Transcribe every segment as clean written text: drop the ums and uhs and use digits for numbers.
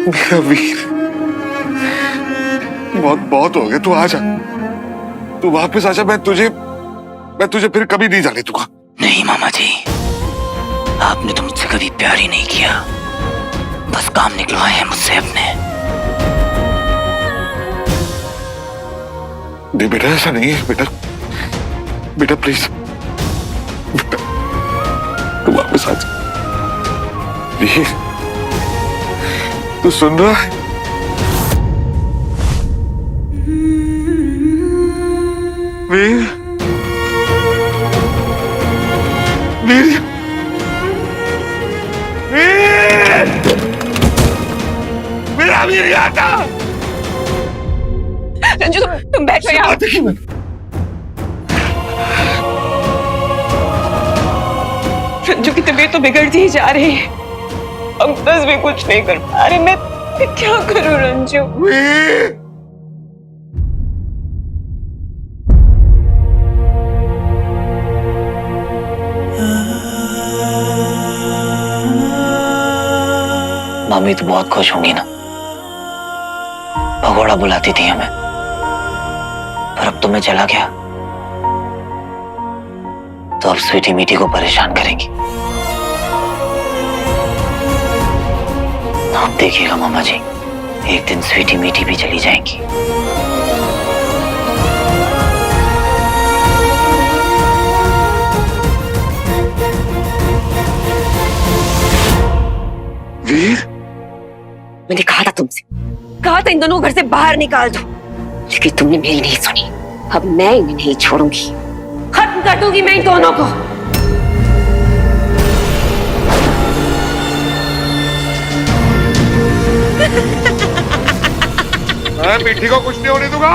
मेरा वीर, बहुत बहुत हो गया, तू आ जा, तू वापस आ जा। मैं तुझे फिर कभी नहीं जाने दूंगा। नहीं मामा जी, आपने तो मुझसे कभी प्यार ही नहीं किया, बस काम निकलवाए हैं मुझसे अपने। नहीं बेटा, ऐसा नहीं है बेटा, बेटा प्लीज, बेटा तू वापस आ जा। वीर, तू सुन रहा है? वीर, वीर, वीर, मेरा वीर आता। रंजू तुम बैठो यहाँ। रंजू की तबीयत तो बिगड़ती ही जा रही है, अब बस भी कुछ नहीं कर पा रहे। मैं क्या करूं रंजू? मम्मी तो बहुत खुश होंगी ना, भगोड़ा बुलाती थी हमें, पर अब तो मैं चला गया तो अब स्वीटी मीठी को परेशान करेंगी। आप देखिएगा मामा जी, एक दिन स्वीटी मीठी भी चली जाएंगी। वीर, मैंने कहा था तुमसे, कहा था इन दोनों घर से बाहर निकाल दो, लेकिन तुमने मेरी नहीं सुनी। अब मैं इन्हें नहीं छोड़ूंगी, खत्म कर दूंगी मैं इन दोनों को। मैं मीठी को कुछ नहीं होने दूंगा।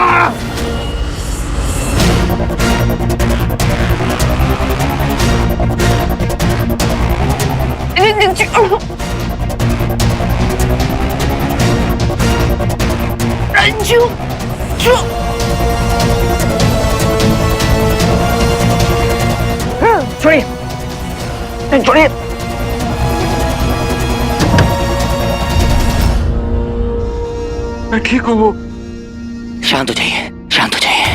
रंजू, छोड़िए, छोड़िए। मैं ठीक हूँ। वो शांत हो जाइए, शांत हो जाइए।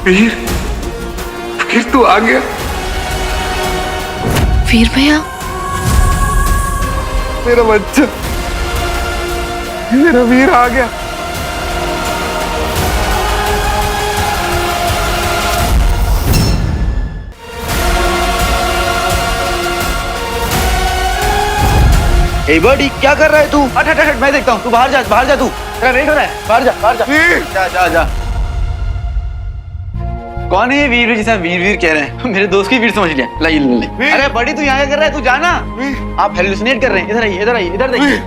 वीर, फिर तू आ गया। वीर भैया, मेरा बच्चा, मेरा वीर आ गया। ए बॉडी, क्या कर रहा है तू? हट हट हट, मैं देखता हूँ। तू बाहर जा, बाहर जा, तू तेरा वेट हो रहा है। बाहर जा, बाहर जा, जा जा जा। कौन है ये वीर जिसे वीर वीर कह रहे हैं? मेरे दोस्त की वीर समझ लिया। लाई। अरे बड़ी, तू यहाँ क्या कर रहा है? तू जाना, आप हेलुसिनेट कर रहे हैं। इधर आइए, इधर आइए, इधर देखिए,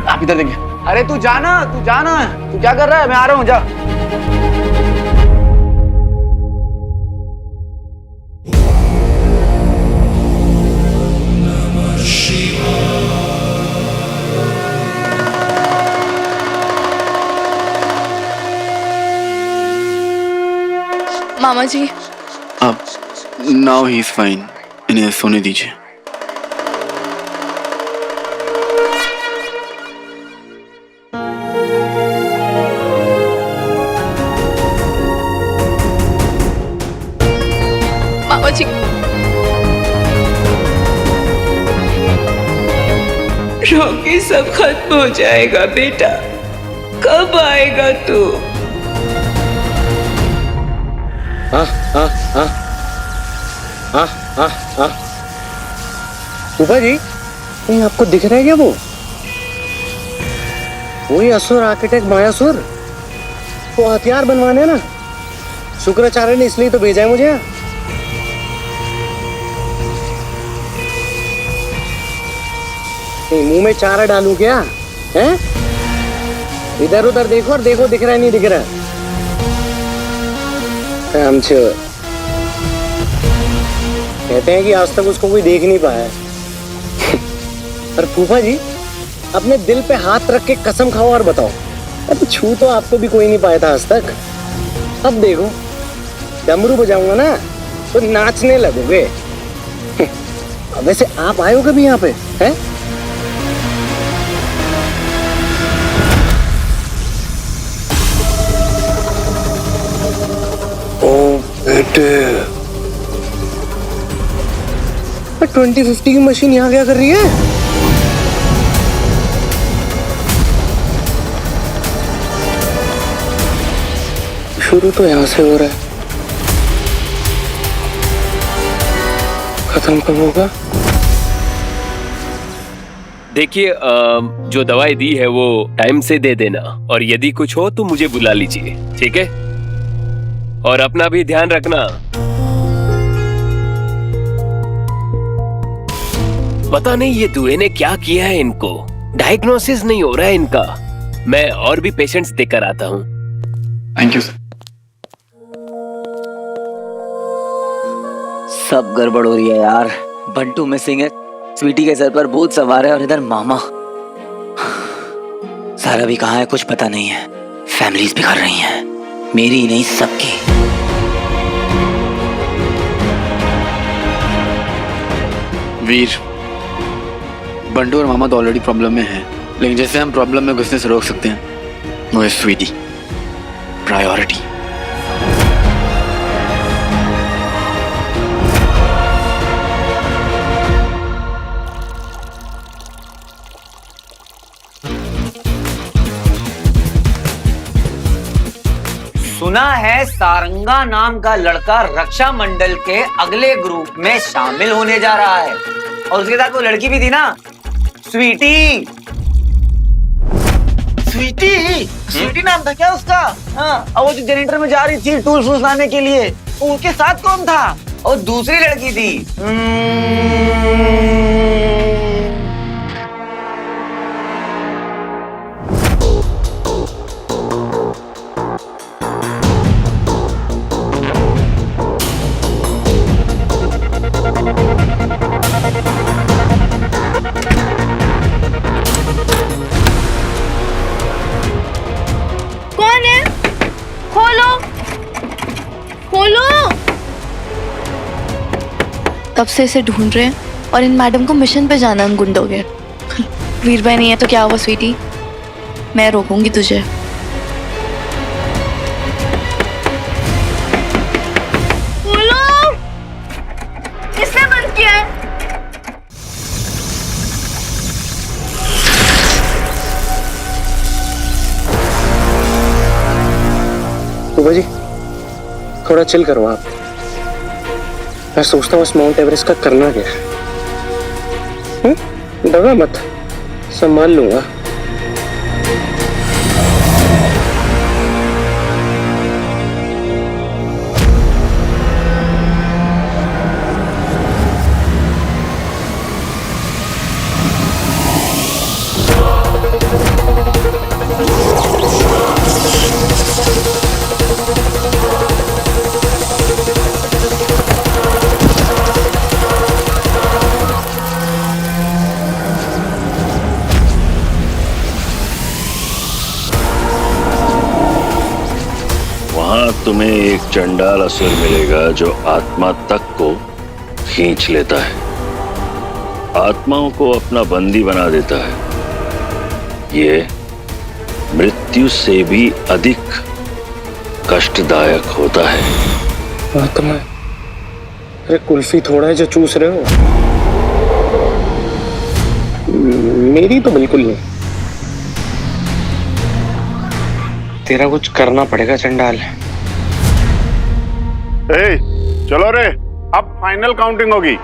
आप इधर देखिए। अरे तू जाना, तू जाना, तू क्या कर रहा है? मैं आ रहा हूँ, जा। मामा जी, अब नाउ ही इज फाइन, इन्हें सोने दीजिए। मामा जी, रोके सब खत्म हो जाएगा बेटा, कब आएगा तू? फूफा जी, कहीं आपको दिख रहा है क्या? वो वही असुर आर्किटेक्ट मायासुर, वो हथियार बनवाने ना, शुक्राचार्य ने इसलिए तो भेजा है मुझे। मुंह में चारा डालूं क्या? हैं? इधर उधर देखो और देखो दिख रहा है नहीं दिख रहा। कहते हैं कि आज तक उसको कोई देख नहीं पाया। पर फूफा जी, अपने दिल पे हाथ रख के कसम खाओ और बताओ, अब छू तो आपको भी कोई नहीं पाया था आज तक। अब देखो, डमरू बजाऊंगा ना तो नाचने लगोगे। वैसे आप आए हो कभी यहाँ पे हैं? ओ बेटे, 2050 की मशीन यहाँ क्या कर रही है? शुरू तो यहाँ से हो रहा है, खत्म कब होगा? देखिए जो दवाई दी है वो टाइम से दे देना, और यदि कुछ हो तो मुझे बुला लीजिए, ठीक है? और अपना भी ध्यान रखना। पता नहीं ये दुए ने क्या किया है इनको, डायग्नोसिस नहीं हो रहा है इनका। मैं और भी पेशेंट्स देकर आता हूँ। Thank you sir. सब गड़बड़ हो रही है यार। बंटू मिसिंग है, स्वीटी के सर पर भूत सवार है, और इधर मामा। सारा भी कहाँ है कुछ पता नहीं है। फैमिलीज बिखर रही हैं, मेरी ही नहीं सबकी। वीर, बंटू और मामा तो ऑलरेडी प्रॉब्लम में हैं, लेकिन जैसे हम प्रॉब्लम में घुसने से रोक सकते हैं वो है स्वीटी। प्रायोरिटी। सुना है सारंगा नाम का लड़का रक्षा मंडल के अगले ग्रुप में शामिल होने जा रहा है, और उसके साथ वो लड़की भी थी ना, स्वीटी। स्वीटी? स्वीटी नाम था क्या उसका? हाँ, और वो जो जनरेटर में जा रही थी टूल्स वूल्स लाने के लिए, तो उनके साथ कौन था? और दूसरी लड़की थी। कौन है? खोलो, खोलो। तब से इसे ढूंढ रहे हैं, और इन मैडम को मिशन पे जाना उन गुंडों के। वीर भाई नहीं है तो क्या हुआ स्वीटी, मैं रोकूंगी तुझे। खोलो, किसने बंद किया है? फूफा जी थोड़ा चिल करो आप। मैं सोचता हूँ इस माउंट एवरेस्ट का करना क्या है। डरो मत, संभाल लूंगा। तुम्हें एक चंडाल असुर मिलेगा जो आत्मा तक को खींच लेता है, आत्माओं को अपना बंदी बना देता है। ये मृत्यु से भी अधिक कष्टदायक होता है। आत्मा? अरे कुल्फी थोड़ा है जो चूस रहे हो, मेरी तो बिल्कुल नहीं। तेरा कुछ करना पड़ेगा चंडाल। चलो रे, अब फाइनल काउंटिंग होगी।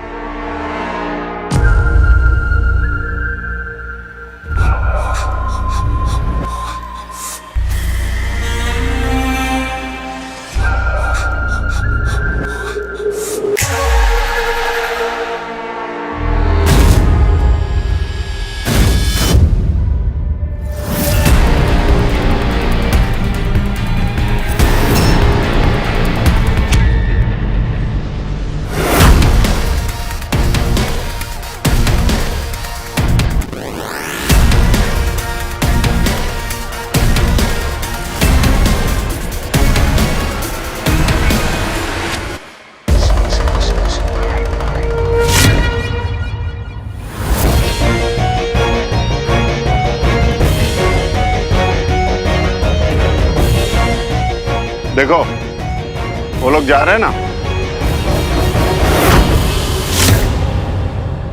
देखो वो लोग जा रहे हैं ना,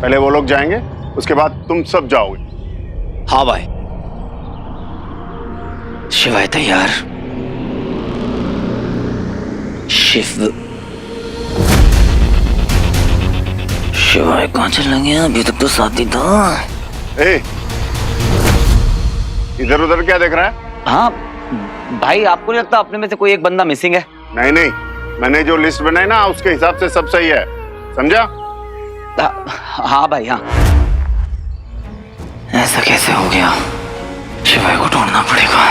पहले वो लोग जाएंगे, उसके बाद तुम सब जाओगे। हाँ भाई। शिवाय तैयार। शिवाय कहाँ चल लगे? अभी तक तो साथ ही था। ए, इधर उधर क्या देख रहा है? हाँ भाई, आपको नहीं लगता अपने में से कोई एक बंदा मिसिंग है? नहीं नहीं, मैंने जो लिस्ट बनाई ना उसके हिसाब से सब सही है, समझा? हाँ भाई हाँ। ऐसा कैसे हो गया? शिवाय को ढूंढना पड़ेगा।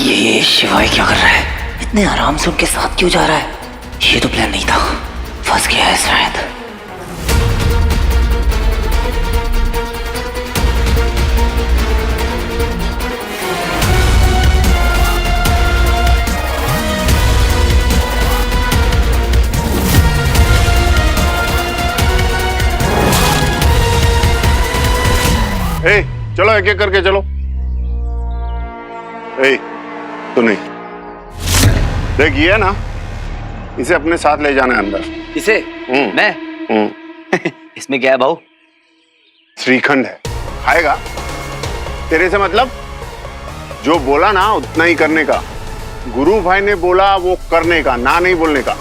ये शिवाय क्या कर रहा है? इतने आराम से उनके साथ क्यों जा रहा है? ये तो प्लान नहीं था, फंस गया है शायद। ए, चलो एक एक करके चलो। ए, तो नहीं देख, ये है ना, इसे अपने साथ ले जाना है अंदर। इसे? मैं? इसमें क्या है भाऊ? श्रीखंड है, खाएगा। तेरे से मतलब जो बोला ना उतना ही करने का। गुरु भाई ने बोला वो करने का, ना नहीं बोलने का।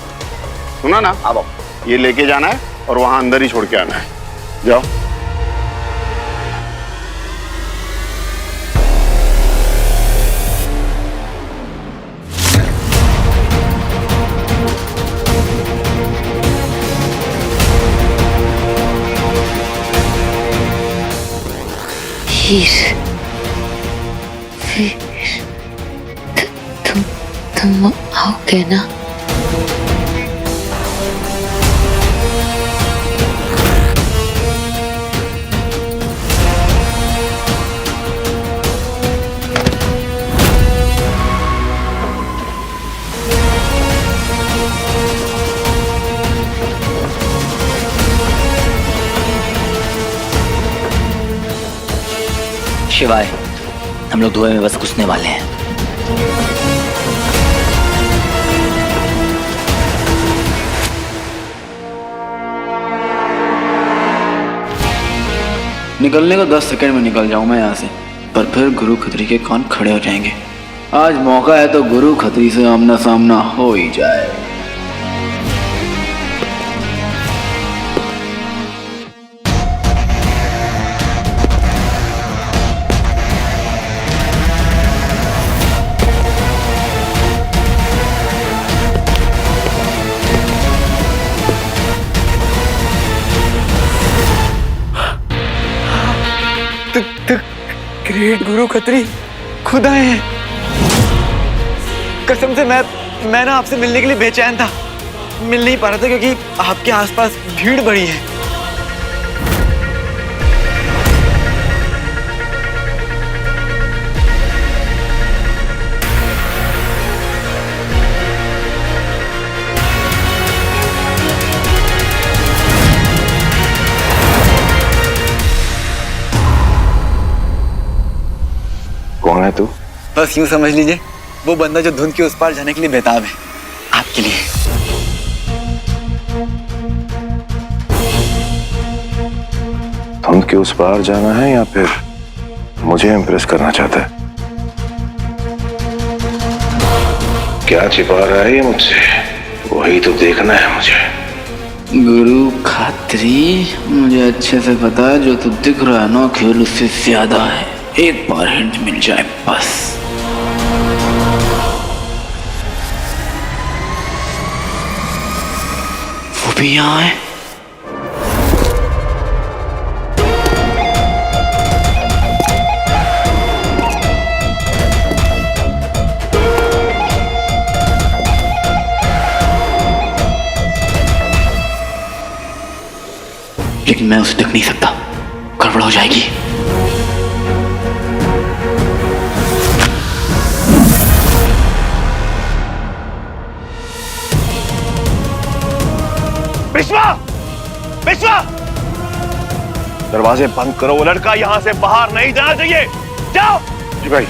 सुना ना? हाँ भाऊ। ये लेके जाना है और वहां अंदर ही छोड़ के आना है। जाओ। तुम आओगे ना? शिवाय, हम लोग धुएं में बस घुसने वाले हैं। निकलने को 10 सेकंड में निकल जाऊं मैं यहाँ से, पर फिर गुरु खत्री के कान खड़े हो जाएंगे। आज मौका है तो गुरु खत्री से आमना सामना हो ही जाए। ग्रेट गुरु खत्री खुद आए हैं। कसम से मैं ना आपसे मिलने के लिए बेचैन था, मिल नहीं पा रहा था क्योंकि आपके आसपास भीड़ बड़ी है। कौन है तू? बस यूं समझ लीजिए, वो बंदा जो धुंध के उस पार जाने के लिए बेताब है, आपके लिए। धुंध के उस पार जाना है या फिर मुझे इम्प्रेस करना चाहता है? क्या छिपा रहा है ये मुझसे? वही तो देखना है मुझे। गुरु खत्री, मुझे अच्छे से पता है जो तू दिख रहा है ना, खेल उससे ज्यादा है। एक बार हिंट मिल जाए बस। वो भी यहाँ है। लेकिन मैं उसे ढक नहीं सकता, गड़बड़ हो जाएगी। विश्वा, दरवाजे बंद करो, वो लड़का यहां से बाहर नहीं जाना चाहिए। जाओ। जी भाई।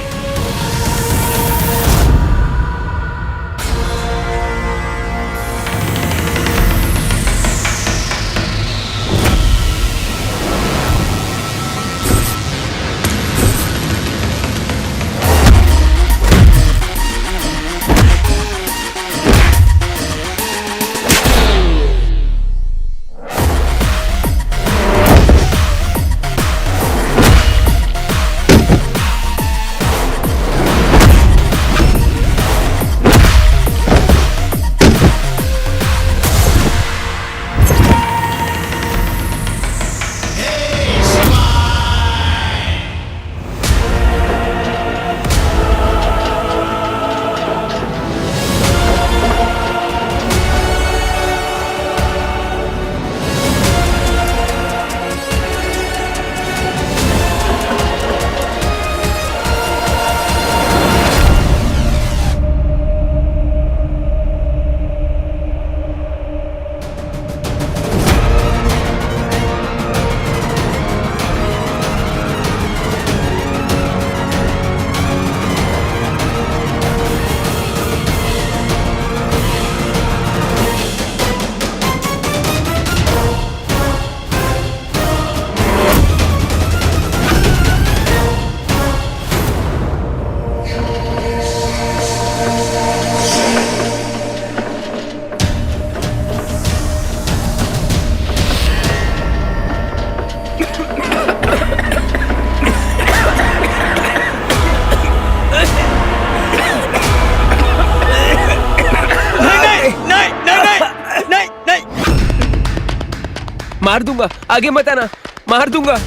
मार दूंगा, आगे मत आना, मार दूंगा,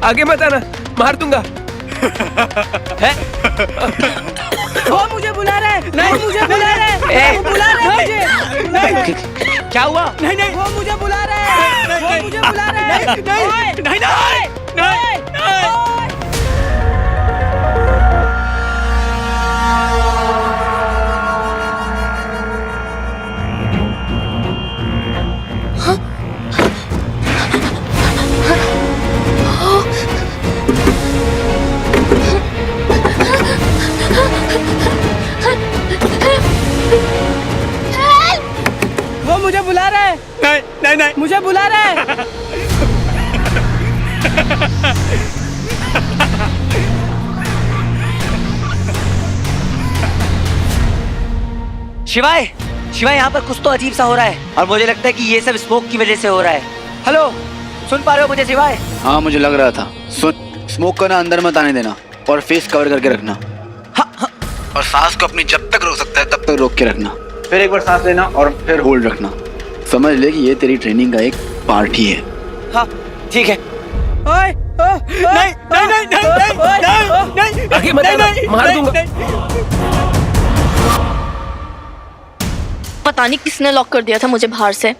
आगे मत आना, मार दूंगा। है? वो मुझे बुला रहा है, नहीं मुझे बुला रहा है, वो बुला रहा है मुझे, नहीं क्या हुआ? नहीं नहीं वो मुझे बुला रहा है, वो मुझे बुला रहा है, नहीं नहीं नहीं नहीं। वो मुझे बुला रहा है, नहीं नहीं नहीं मुझे बुला रहा है। शिवाय, शिवाय यहाँ पर कुछ तो अजीब सा हो रहा है और मुझे लगता है कि ये सब स्मोक की वजह से हो रहा है। हेलो, सुन पा रहे हो मुझे शिवाय? हाँ मुझे लग रहा था। सुन, स्मोक को ना अंदर मत आने देना और फेस कवर करके रखना। हाँ, हाँ। और सांस को अपनी जब तक रोक सकता है तब तक रोक के रखना, फिर एक बार सांस लेना और फिर होल्ड रखना। समझ ले कि ये तेरी ट्रेनिंग का एक पार्ट ही है। हाँ ठीक है। नहीं नहीं नहीं नहीं नहीं, आगे मत आना, मार दूंगा। पता नहीं किसने लॉक कर दिया था मुझे बाहर से।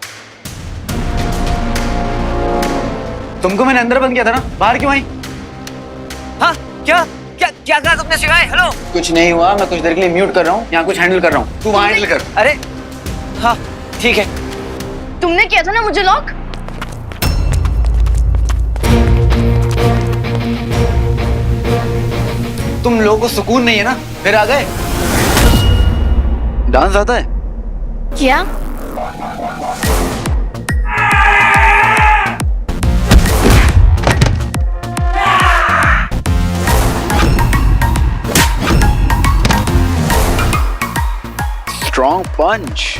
तुमको मैंने अंदर बंद किया था ना, बाहर क्यों आई? हाँ, क्या क्या क्या कहा तुमने शिवाय? हेलो, कुछ नहीं हुआ, मैं कुछ देर के लिए म्यूट कर रहा हूँ, यहाँ कुछ हैंडल कर रहा हूँ, तू वहाँ हैंडल कर। अरे हाँ ठीक है। तुमने किया था ना मुझे लॉक? तुम लोगों को सुकून नहीं है ना, फिर आ गए। डांस आता है क्या? स्ट्रॉन्ग पंच,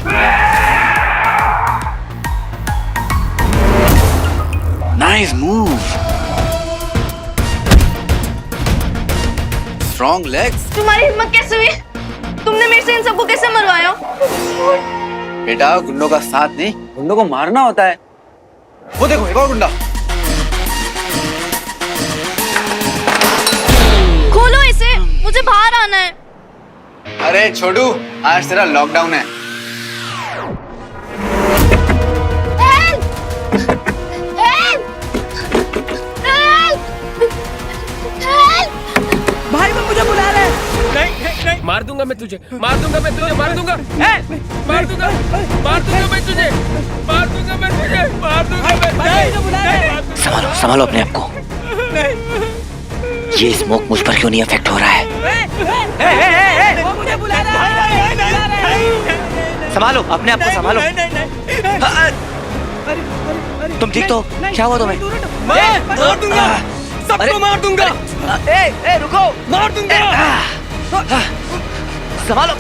नाइस मूव, स्ट्रॉन्ग लेग्स। तुम्हारी हिम्मत कैसे हुई? तुमने मेरे से इन सबको कैसे मरवाया? बेटा गुंडों का साथ नहीं, गुंडों को मारना होता है। वो देखो एक और गुंडा। खोलो इसे, मुझे बाहर आना है। अरे छोटू, आज तेरा लॉकडाउन है। भाई वो मुझे बुला रहा है, नहीं नहीं नहीं मार दूंगा मैं तुझे, मार दूंगा मैं तुझे, मार दूंगा, मार दूंगा मैं तुझे, मार दूंगा मैं तुझे, मार दूंगा मैं। संभालो संभालो अपने आप को। ये स्मोक मुझ पर क्यों नहीं अफेक्ट हो रहा है? वो मुझे बुला रहा है। संभालो अपने आप को, संभालो। तुम ठीक तो? क्या हुआ तुम्हें? मार दूंगा, सबको मार दूंगा। रुको, मार दूंगा। संभालो।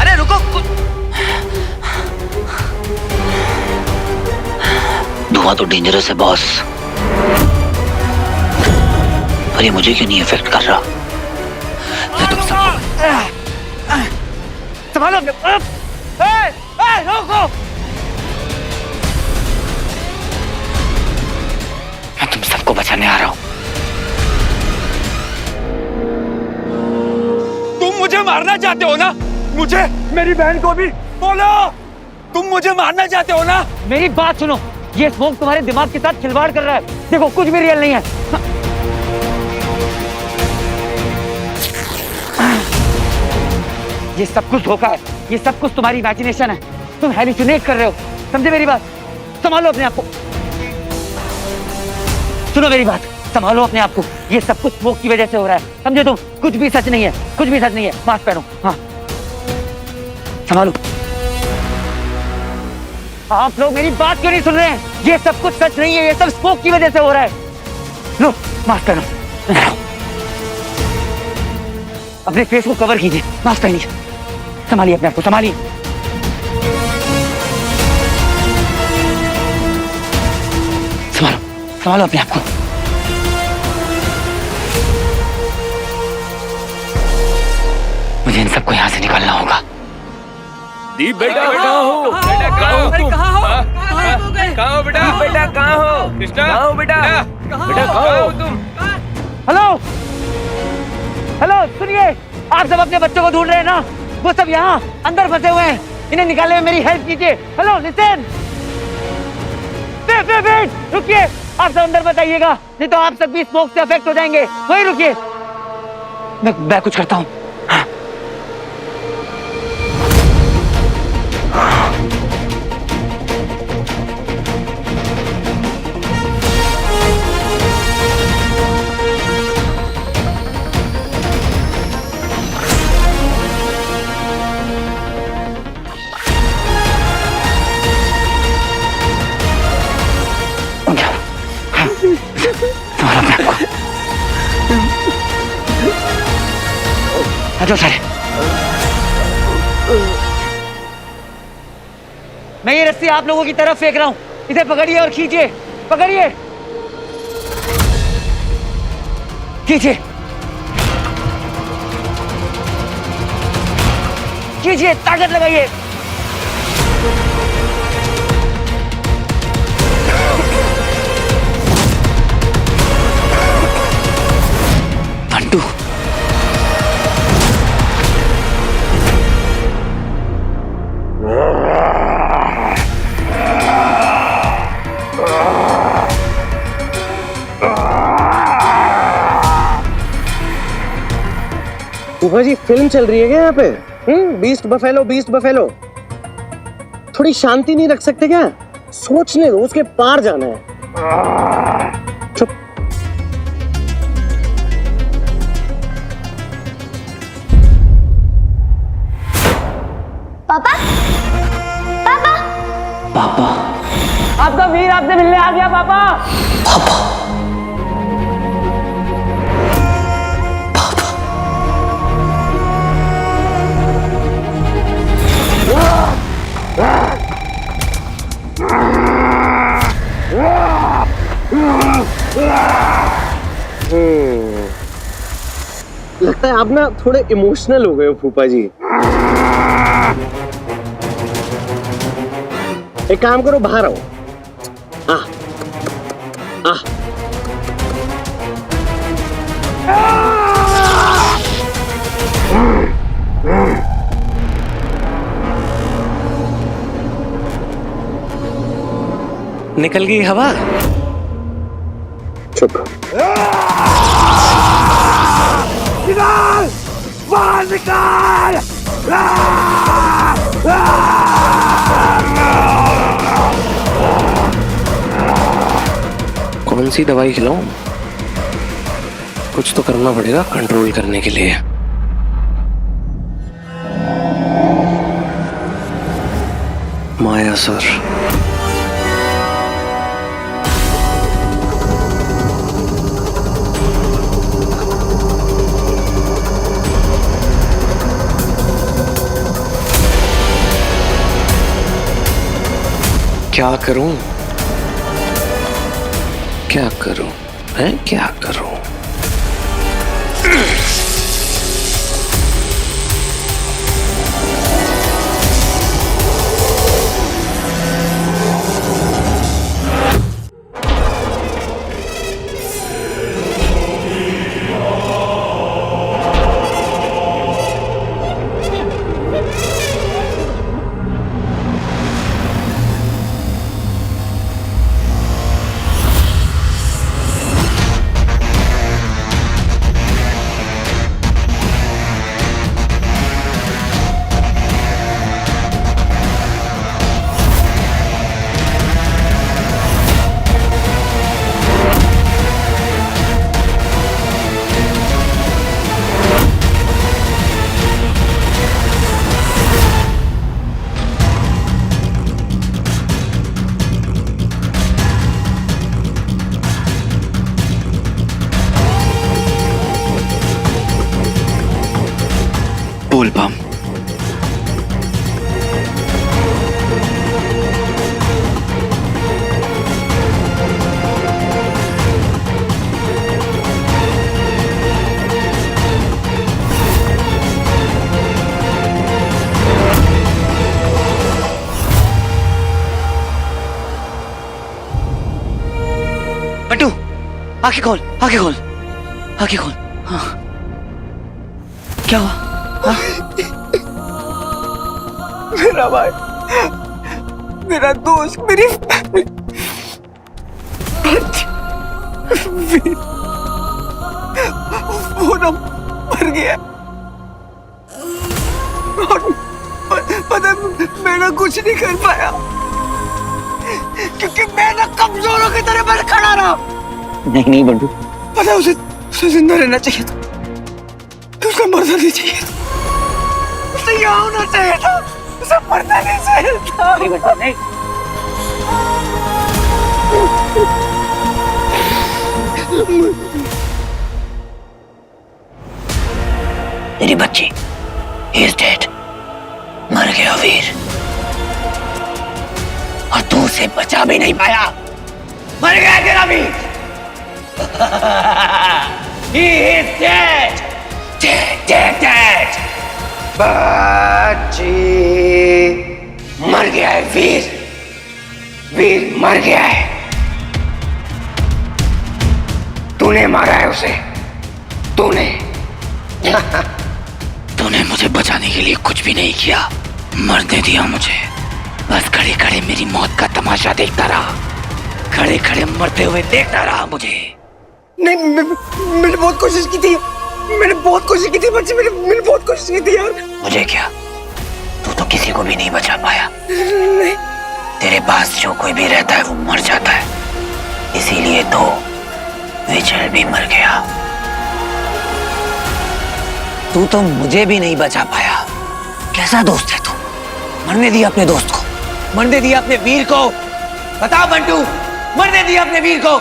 अरे रुको। धुआं तो डेंजरस है बॉस, पर ये मुझे क्यों नहीं इफेक्ट कर रहा? तुम संभालो। रुको। मैं तुम सबको बचाने आ रहा हूँ। तुम मुझे मारना चाहते हो ना? मुझे, मेरी बहन को भी बोलो। तुम मुझे मारना चाहते हो ना? मेरी बात सुनो, ये स्मोक तुम्हारे दिमाग के साथ खिलवाड़ कर रहा है। देखो कुछ भी रियल नहीं है। ये सब कुछ धोखा है, ये सब कुछ तुम्हारी इमेजिनेशन है। तुम हैलुसिनेट कर रहे हो, समझे मेरी बात? संभालो अपने आप को, सुनो मेरी बात, संभालो अपने आप को। ये सब कुछ स्मोक की वजह से हो रहा है, समझे तुम? कुछ भी सच नहीं है, कुछ भी सच नहीं है। मास्क पहनो। हाँ संभालो। आप लोग मेरी बात क्यों नहीं सुन रहे हैं? ये सब कुछ सच नहीं है, ये सब स्मोक की वजह से हो रहा है। लो मास्क पहनो, अपने फेस को कवर कीजिए, मास्क पहनिए। संभालिए अपने आप को, संभालिए। संभालो संभालो अपने आप को। मुझे इन सबको यहाँ से निकालना होगा। दीप बेटा, कहाँ हो? बेटा कहाँ हो तुम? कहाँ हो बेटा? बेटा कहाँ हो? कृष्णा कहाँ हो बेटा? बेटा कहाँ हो तुम? हेलो हेलो, सुनिए, आप सब अपने बच्चों को ढूंढ रहे हैं ना? वो सब यहाँ अंदर फंसे हुए हैं, इन्हें निकालने में मेरी हेल्प कीजिए। हेलो लिसन, वेट, रुकिए। आप सब अंदर मत आइएगा, नहीं तो आप सब भी स्मोक से अफेक्ट हो जाएंगे। वहीं रुकिए, मैं कुछ करता हूँ। हटो सारे। मैं ये रस्सी आप लोगों की तरफ फेंक रहा हूँ, इसे पकड़िए और खींचिए, पकड़िए, खींचिए, खींचिए, ताकत लगाइए। बंटू, फूफा जी फिल्म चल रही है क्या यहाँ पे? Beast buffalo, beast buffalo. थोड़ी शांति नहीं रख सकते क्या? सोचने दो, उसके पार जाना है। चुप। पापा, पापा, पापा, आपका वीर आपसे मिलने आ गया। पापा, पापा, लगता है आप ना थोड़े इमोशनल हो गए हो फूफा जी। एक काम करो, बाहर आओ। निकल गई हवा। चुप। बाहर निकाल। कौन सी दवाई खिलाऊं? कुछ तो करना पड़ेगा कंट्रोल करने के लिए। मायासुर। क्या करूं? क्या करूं? हैं? क्या करूं? बोल पाम। बंटू, आंखें खोल, आंखें खोल, आंखें खोल। हाँ, क्या हुआ? हाँ? मेरा भाई, मेरा दोस्त, मेरी वो ना मर गया। और पता मैं ना कुछ नहीं कर पाया क्योंकि मैं ना कमजोरों की तरह बैठ खड़ा रहा। नहीं बंटू, पता उसे जिंदा रहना चाहिए था, उसका मरना नहीं चाहिए था, उसे यहाँ होना चाहिए था, उसे मरना नहीं चाहिए था। नहीं बंटू, नहीं। तेरी बच्ची he is dead, मर गया वीर, और तू उसे बचा भी नहीं पाया, मर गया तेरा वीर। He is dead, dead, dead, dead। बच्ची मर गया है वीर, वीर मर गया है। तूने मारा है उसे, तूने तूने मुझे बचाने के लिए कुछ भी नहीं किया, मरने दिया मुझे, बस खड़े खड़े मेरी मौत का तमाशा देखता रहा, खड़े खड़े मरते हुए देखता रहा मुझे। नहीं, मैंने बहुत कोशिश की थी, मैंने बहुत कोशिश की थी बच्ची, मैंने बहुत कोशिश की थी यार। मुझे क्या, तू तो किसी को भी नहीं बचा पाया। नहीं, तेरे पास जो कोई भी रहता है वो मर जाता है, इसीलिए तो विजय भी मर गया। तू तो मुझे भी नहीं बचा पाया, कैसा दोस्त है तू, मरने दिया अपने दोस्त को, मरने दिया अपने वीर को। बता बंटू, मरने दिया अपने वीर को।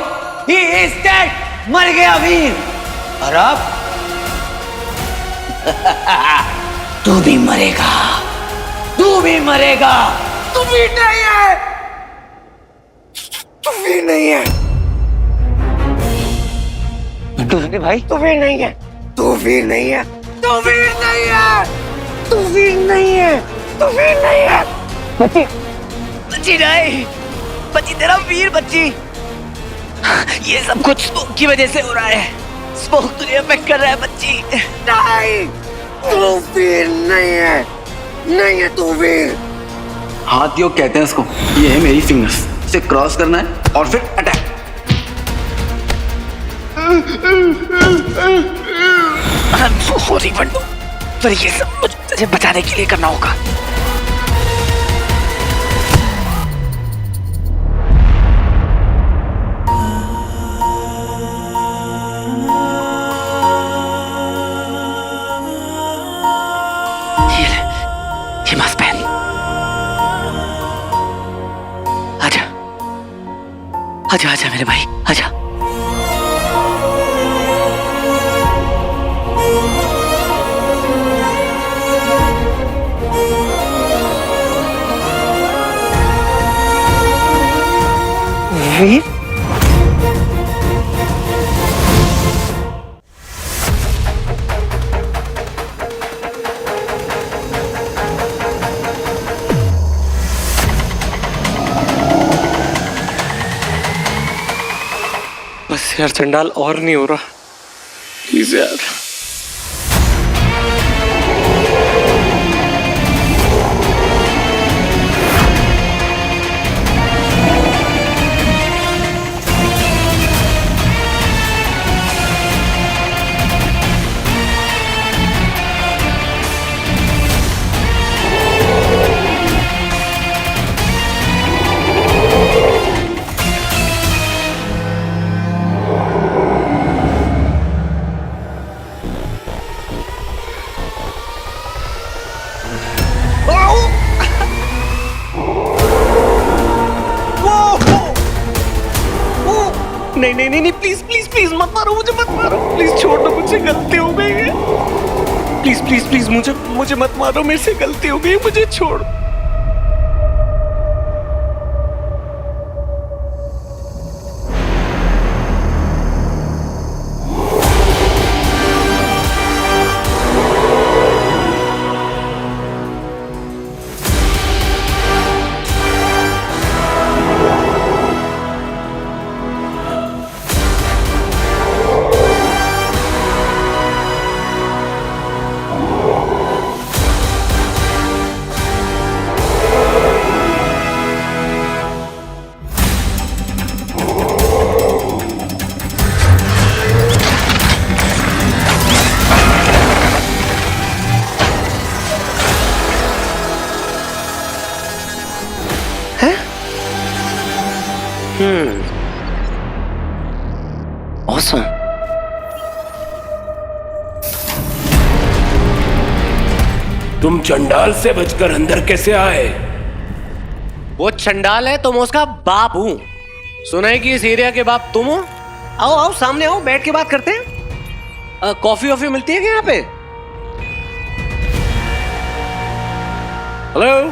He is dead, मर गया वीर। और अब तू भी मरेगा, तू भी मरेगा। तू वीर नहीं है, तू वीर नहीं है बंटू भाई, तू वीर नहीं है, तू वीर नहीं है, तू वीर नहीं है, तू वीर नहीं है, तू वीर नहीं है। बच्ची, बच्ची नहीं, बच्ची तेरा वीर, बच्ची। ये सब कुछ स्मोक की वजह से हो रहा है, स्मोक तुझे अफेक्ट कर रहा है बच्ची। नहीं, तू वीर नहीं है, नहीं है तू वीर। हाथ योग कहते हैं इसको, ये है मेरी फिंगर्स, इसे क्रॉस करना है और फिर attack. I'm so sorry Bantu, तरीके से मुझे बचाने के लिए करना होगा। ये मास्क पहन। आजा आजा आजा मेरे भाई, आजा। वीर, बस यार चंडाल और नहीं हो रहा, प्लीज यार। नहीं नहीं नहीं नहीं, प्लीज प्लीज प्लीज मत मारो मुझे, मत मारो प्लीज, छोड़ दो, मुझसे गलती हो गई है। प्लीज प्लीज प्लीज मुझे मत मारो, मेरे से गलती हो गई, मुझे छोड़। Awesome. तुम चंडाल से बचकर अंदर कैसे आए? वो चंडाल है तो मैं उसका बाप हूँ। सुना है कि इस एरिया के बाप तुम हो। आओ आओ सामने आओ, बैठ के बात करते हैं। कॉफी वॉफी मिलती है क्या यहाँ पे? हेलो,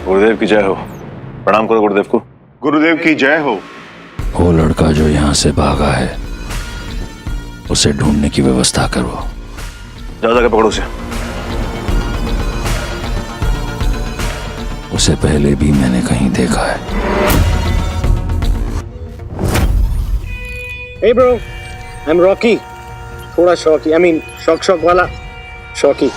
गुरुदेव की जय हो। प्रणाम करो गुरुदेव को। गुरुदेव की जय हो। वो लड़का जो यहाँ से भागा है उसे ढूंढने की व्यवस्था करो। जाओ जाकर पकड़ो उसे पहले भी मैंने कहीं देखा है। Hey bro, I'm Rocky. थोड़ा शौकी, I mean शौक वाला शौकी।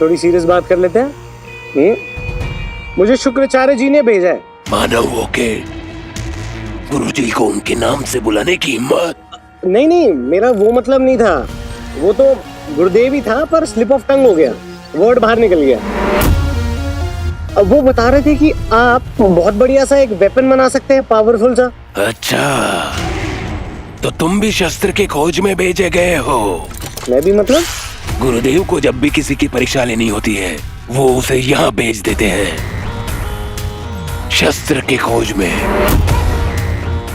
थोड़ी सीरियस बात कर लेते हैं। मुझे शुक्राचार्य जी ने भेजा है। मानव होके गुरुजी को उनके नाम से बुलाने की हिम्मत? नहीं, मेरा वो मतलब नहीं था। वो तो गुरुदेव ही था, पर स्लिप ऑफ टंग हो गया, वर्ड बाहर निकल गया। अब वो बता रहे थे कि आप बहुत बढ़िया सा एक वेपन बना सकते हैं, पावरफुल सा। अच्छा, तो तुम भी शस्त्र की खोज में भेजे गए हो। मैं भी मतलब? गुरुदेव को जब भी किसी की परीक्षा लेनी होती है वो उसे यहाँ भेज देते हैं, शस्त्र की खोज में।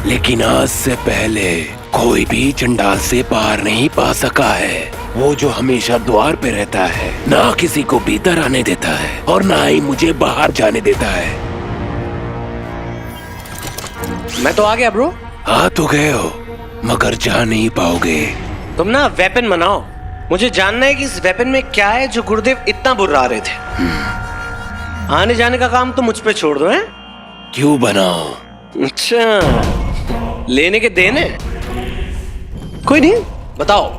लेकिन आज से पहले कोई भी चंडाल से पार नहीं पा सका है। वो जो हमेशा द्वार पे रहता है, ना किसी को भीतर आने देता है और ना ही मुझे बाहर जाने देता है। मैं तो आ गया ब्रो। आ तो गए हो मगर जा नहीं पाओगे। तुम ना वेपन बनाओ, मुझे जानना है कि इस वेपन में क्या है जो गुरुदेव इतना बुर्रा रहे थे। आने जाने का काम तो मुझ पे छोड़ दो। हैं? क्यों बनाओ? अच्छा, लेने के देने? कोई नहीं, बताओ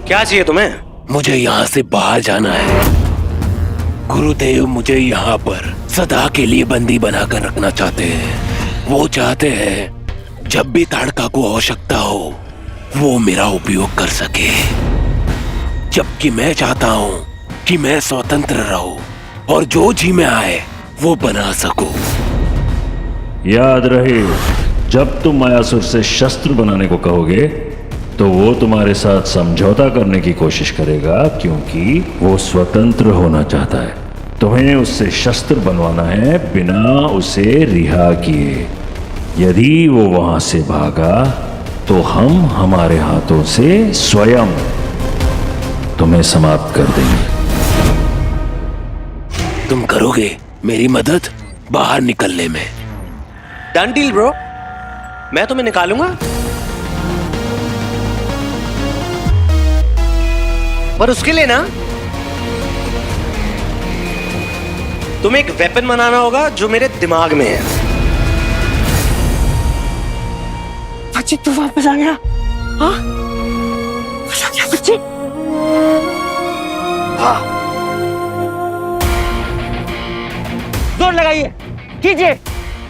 क्या चाहिए तुम्हें? मुझे यहाँ से बाहर जाना है। गुरुदेव मुझे यहाँ पर सदा के लिए बंदी बनाकर रखना चाहते हैं। वो चाहते हैं जब भी ताड़का को आवश्यकता हो वो मेरा उपयोग कर सके, जबकि मैं चाहता हूँ कि मैं स्वतंत्र रहूं और जो जी में आए वो बना सकूं। याद रहे, जब तुम मायासुर से शस्त्र बनाने को कहोगे तो वो तुम्हारे साथ समझौता करने की कोशिश करेगा, क्योंकि वो स्वतंत्र होना चाहता है। तुम्हें उससे शस्त्र बनवाना है बिना उसे रिहा किए। यदि वो वहां से भागा तो हम हमारे हाथों से स्वयं तुम्हें समाप्त कर देंगे। तुम करोगे मेरी मदद बाहर निकलने में? डन डील ब्रो, मैं तुम्हें निकालूंगा, पर उसके लिए ना तुम्हें एक वेपन बनाना होगा जो मेरे दिमाग में है। बच्चे तू वापस आ गया? हाँ, वापस आ गया बच्चे? हाँ, जोर लगाइए, कीजिए।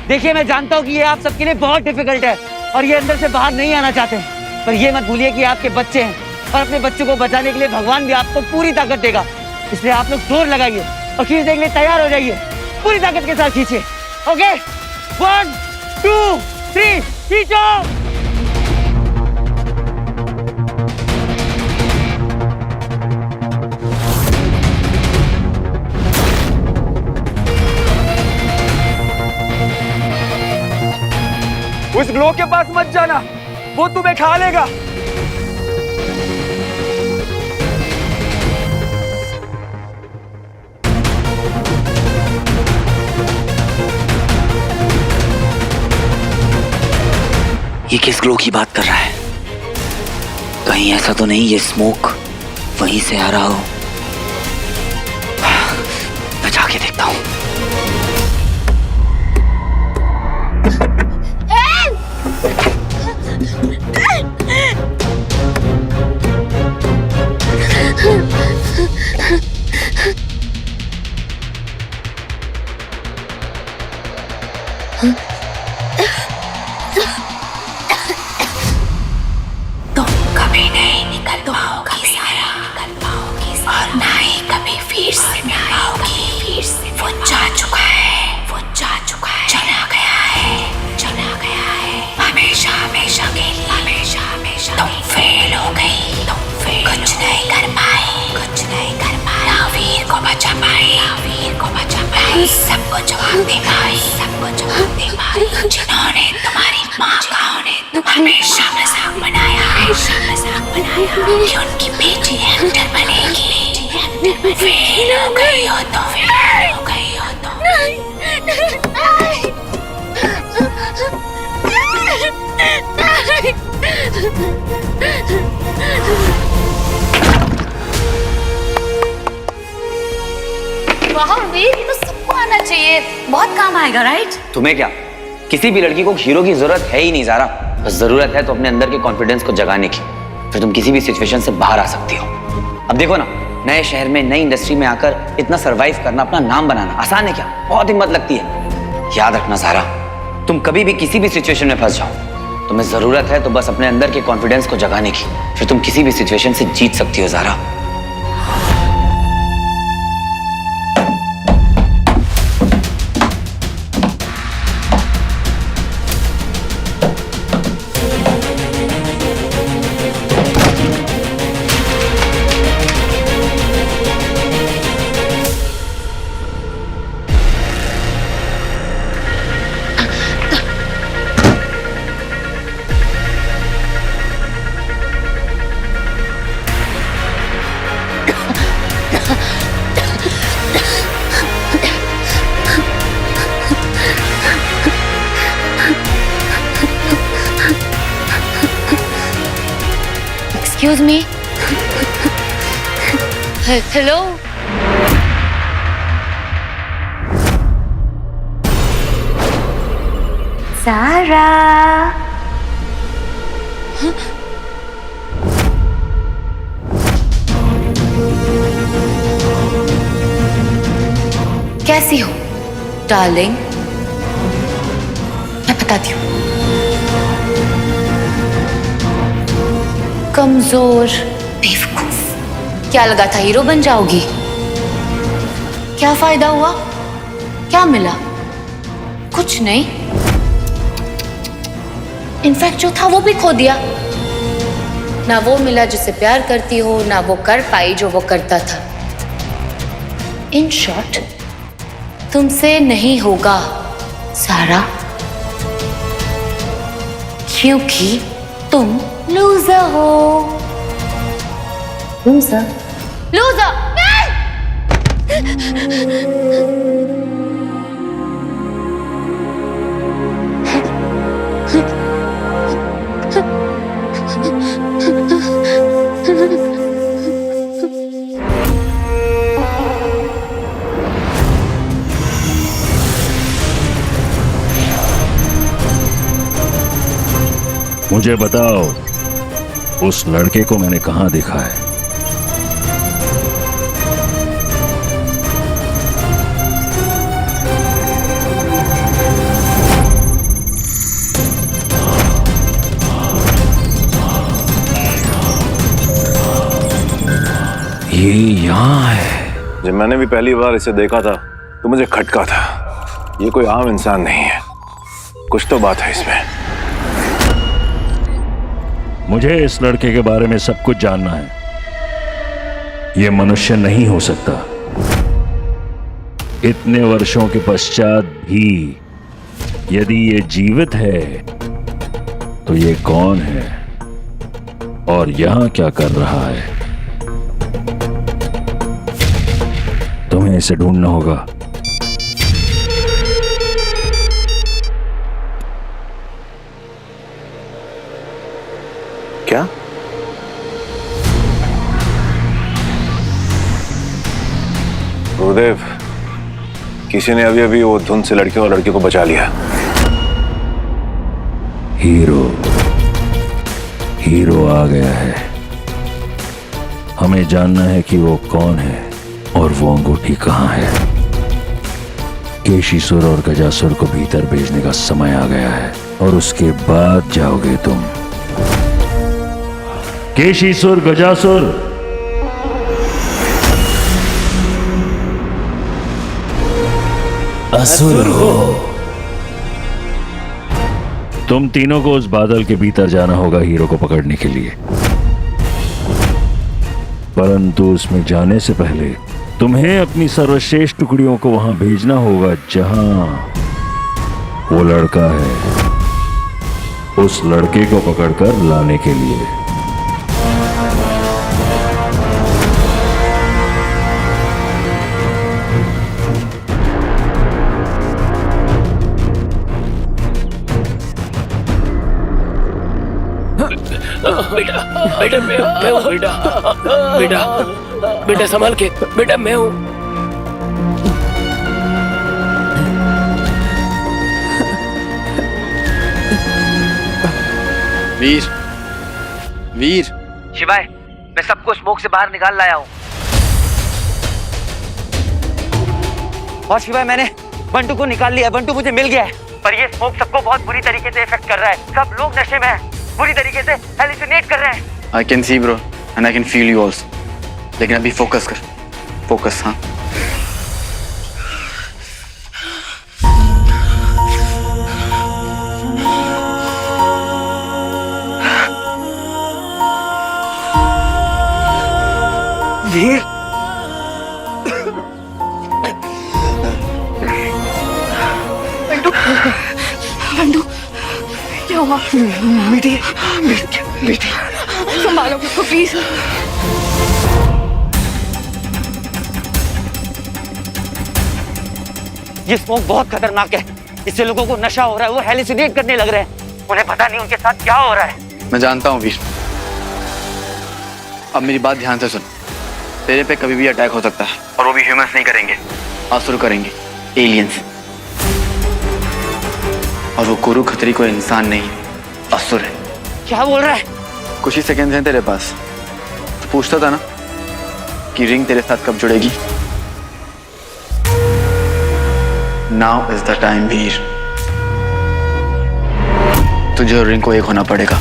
देखिए मैं जानता हूँ कि ये आप सबके लिए बहुत डिफिकल्ट है और ये अंदर से बाहर नहीं आना चाहते, पर ये मत भूलिए कि आपके बच्चे हैं और अपने बच्चों को बचाने के लिए भगवान भी आपको पूरी ताकत देगा। इसलिए आप लोग जोर लगाइए और खींचने के लिए तैयार हो जाइए। पूरी ताकत के साथ खींचिए। ओके, 1 2 3 खींचो। उस ग्लो के पास मत जाना, वो तुम्हें खा लेगा। ये किस ग्लो की बात कर रहा है? कहीं ऐसा तो नहीं ये स्मोक वहीं से आ रहा हो? मैं जाके देखता हूँ। तुम कभी नहीं निकल पाओगी सारा, और ना ही कभी फिर से मिल पाओगी। वो जा चुका है, वो जा चुका है, चला गया है, चला गया है। हमेशा हमेशा के लिए, हमेशा हमेशा तुम फेल हो गई, तुम फेल, कुछ नहीं कर पाई, कुछ नहीं कर पाई। ना वीर को बचा पाई, ना वीर को बचा पाई, सबको जवाब दे पाई, सबको जवाब दे पाई। जिन्होंने तुम्हारी माँ का हमेशा मजाक बनाया, हमेशा मजाक बनाया कि उनकी बेटी एक्टर बनेगी। फेल हो गई हो तो, फेल हो गई हो तो। वाह वीर, ये तो सबको आना चाहिए, बहुत काम आएगा। राइट? तुम्हें क्या, किसी भी लड़की को हीरो की जरूरत है ही नहीं ज़ारा। बस जरूरत है तो अपने अंदर के कॉन्फिडेंस को जगाने की, फिर तुम किसी भी सिचुएशन से बाहर आ सकती हो। अब देखो ना, नए शहर में नई इंडस्ट्री में आकर इतना सरवाइव करना, अपना नाम बनाना आसान है क्या? बहुत हिम्मत लगती है। याद रखना ज़ारा, तुम कभी भी किसी भी सिचुएशन में फंस जाओ, तुम्हें जरूरत है तो बस अपने अंदर के कॉन्फिडेंस को जगाने की, फिर तुम किसी भी सिचुएशन से जीत सकती हो ज़ारा। Excuse me. हेलो। सारा। कैसी हो डार्लिंग? मैं बताती हूँ। कमजोर, बेवकूफ। क्या लगा था हीरो बन जाओगी? क्या फायदा हुआ? क्या मिला? कुछ नहीं। इनफैक्ट जो था वो भी खो दिया। ना वो मिला जिसे प्यार करती हो, ना वो कर पाई जो वो करता था। इन शॉर्ट, तुमसे नहीं होगा सारा, क्योंकि तुम लूजर हो। Loser, loser. मुझे बताओ, उस लड़के को मैंने कहां देखा है? ये यहाँ है। जब मैंने भी पहली बार इसे देखा था तो मुझे खटका था। ये कोई आम इंसान नहीं है, कुछ तो बात है इसमें। मुझे इस लड़के के बारे में सब कुछ जानना है। ये मनुष्य नहीं हो सकता। इतने वर्षों के पश्चात भी यदि ये जीवित है तो ये कौन है और यहां क्या कर रहा है? तुम्हें इसे ढूंढना होगा। क्या? गुरुदेव, किसी ने अभी अभी वो धुंध से लड़के और लड़की को बचा लिया। हीरो आ गया है। हमें जानना है कि वो कौन है और वो अंगूठी कहां है। केशीसुर और गजासुर को भीतर भेजने का समय आ गया है और उसके बाद जाओगे तुम। केशीसुर, गजासुर, असुर हो। तुम तीनों को उस बादल के भीतर जाना होगा हीरो को पकड़ने के लिए। परंतु उसमें जाने से पहले तुम्हें अपनी सर्वश्रेष्ठ टुकड़ियों को वहां भेजना होगा जहां वो लड़का है, उस लड़के को पकड़कर लाने के लिए। बेटा मैं हूँ बेटा संभाल के। बेटा मैं हूँ। वीर शिवाय, मैं सबको स्मोक से बाहर निकाल लाया हूँ। और शिवाय, मैंने बंटू को निकाल लिया। बंटू मुझे मिल गया है, पर ये स्मोक सबको बहुत बुरी तरीके से इफेक्ट कर रहा है। सब लोग नशे में हैं, बुरी तरीके से हेलुसिनेट कर रहे हैं। I can see bro and I can feel you also. लेकिन अभी फोकस कर, फोकस। हाँ, वीर, बंटू, क्या हुआ? बेटी, बेटी, संभालो उसको प्लीज। ये स्मोक बहुत खतरनाक है। इससे लोगों को नशा हो रहा है, वो हेलुसिनेट करने लग रहे हैं। उन्हें पता नहीं उनके साथ क्या हो रहा है। मैं जानता हूँ वीर, अब मेरी बात ध्यान से सुन। तेरे पे कभी भी अटैक हो सकता है, और वो भी ह्यूमंस नहीं करेंगे, असुर करेंगे, एलियंस। और वो गुरु खत्री कोई इंसान नहीं, असुर है। क्या बोल रहा है? कुछ ही सेकंड हैं तेरे पास। तो पूछता था ना कि रिंग तेरे साथ कब जुड़ेगी। नाउ इज द टाइम वीर। तुझे और रिंग को एक होना पड़ेगा।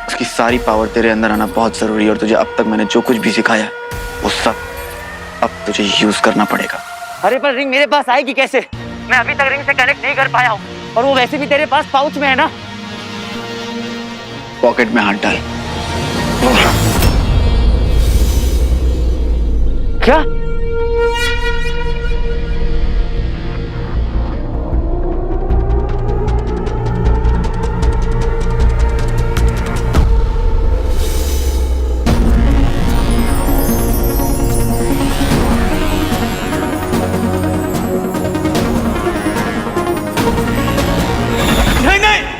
उसकी सारी पावर तेरे अंदर आना बहुत जरूरी है, और तुझे अब तक मैंने जो कुछ भी सिखाया वो सब अब तुझे यूज करना पड़ेगा। अरे पर रिंग मेरे पास आएगी कैसे? मैं अभी तक रिंग से कनेक्ट नहीं कर पाया हूँ, और वो वैसे भी तेरे पास पाउच में है ना। पॉकेट में हाथ डाल। क्या?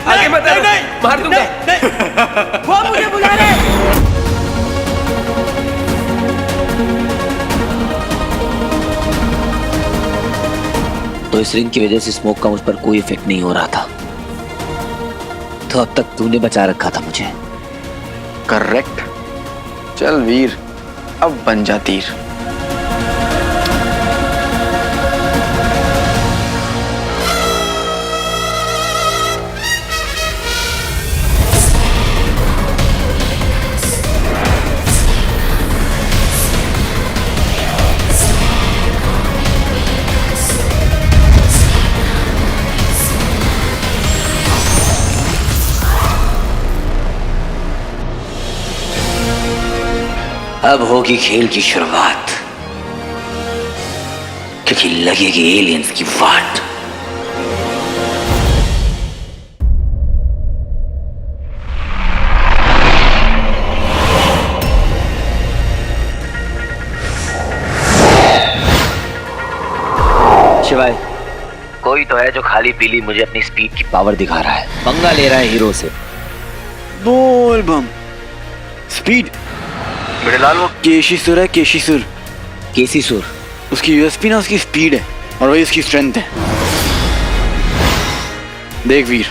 आगे मत नहीं, मार दूंगा। वो मुझे बुला रहे हैं। तो इस रिंग की वजह से स्मोक का मुझ पर कोई इफेक्ट नहीं हो रहा था। तो अब तक तूने बचा रखा था मुझे। करेक्ट। चल वीर, अब बन जा तीर। अब होगी खेल की शुरुआत, क्योंकि लगेगी एलियंस की वाट। शिवाय, कोई तो है जो खाली पीली मुझे अपनी स्पीड की पावर दिखा रहा है, पंगा ले रहा है हीरो से। बोल बम। स्पीड मेरे लाल, वो केशीसुर है, केशीसुर। केसीसुर? उसकी यूएसपी ना उसकी स्पीड है, और वही उसकी स्ट्रेंथ है। देख वीर,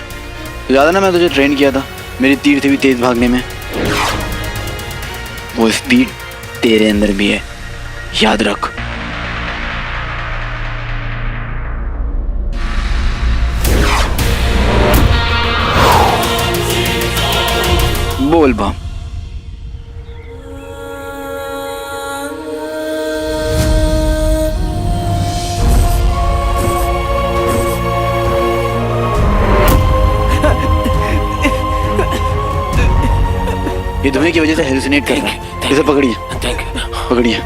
याद है ना मैं तुझे ट्रेन किया था मेरी तीर से भी तेज भागने में? वो स्पीड तेरे अंदर भी है, याद रख। बोल बम। ये धुएं की वजह से हेलुसिनेट कर रहा है। इसे पकड़िए, पकड़िए।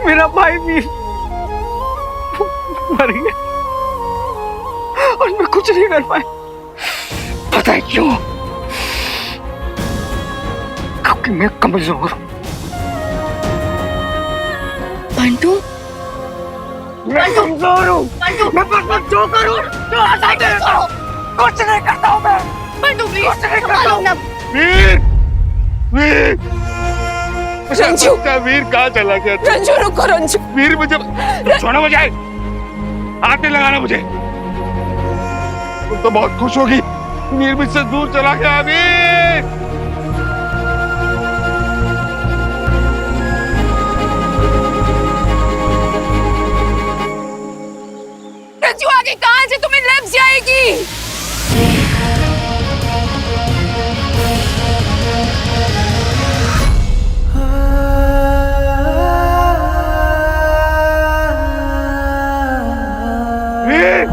मेरा भाई भी मर गया, और मैं कुछ नहीं कर पाया। पता है क्यों? क्योंकि मैं कमजोर हूं। बंटू, मैं कमजोर हूँ। मैं बस जो करूँ तो हटा देता हूँ। कुछ नहीं करता हूँ मैं। बंटू प्लीज कुछ नहीं करता हूँ। ना। वीर, वीर, रंजू, वीर कहाँ चला गया? रंजू रुको, रंजू। वीर मुझे छोड़ो, मुझे हाथ नहीं लगाना मुझे। तुम तो बहुत खुश होगी, वीर मुझसे दूर चला गया। वीर, रंजू आगे कहाँ से तुम्हें लग जाएगी? वीर,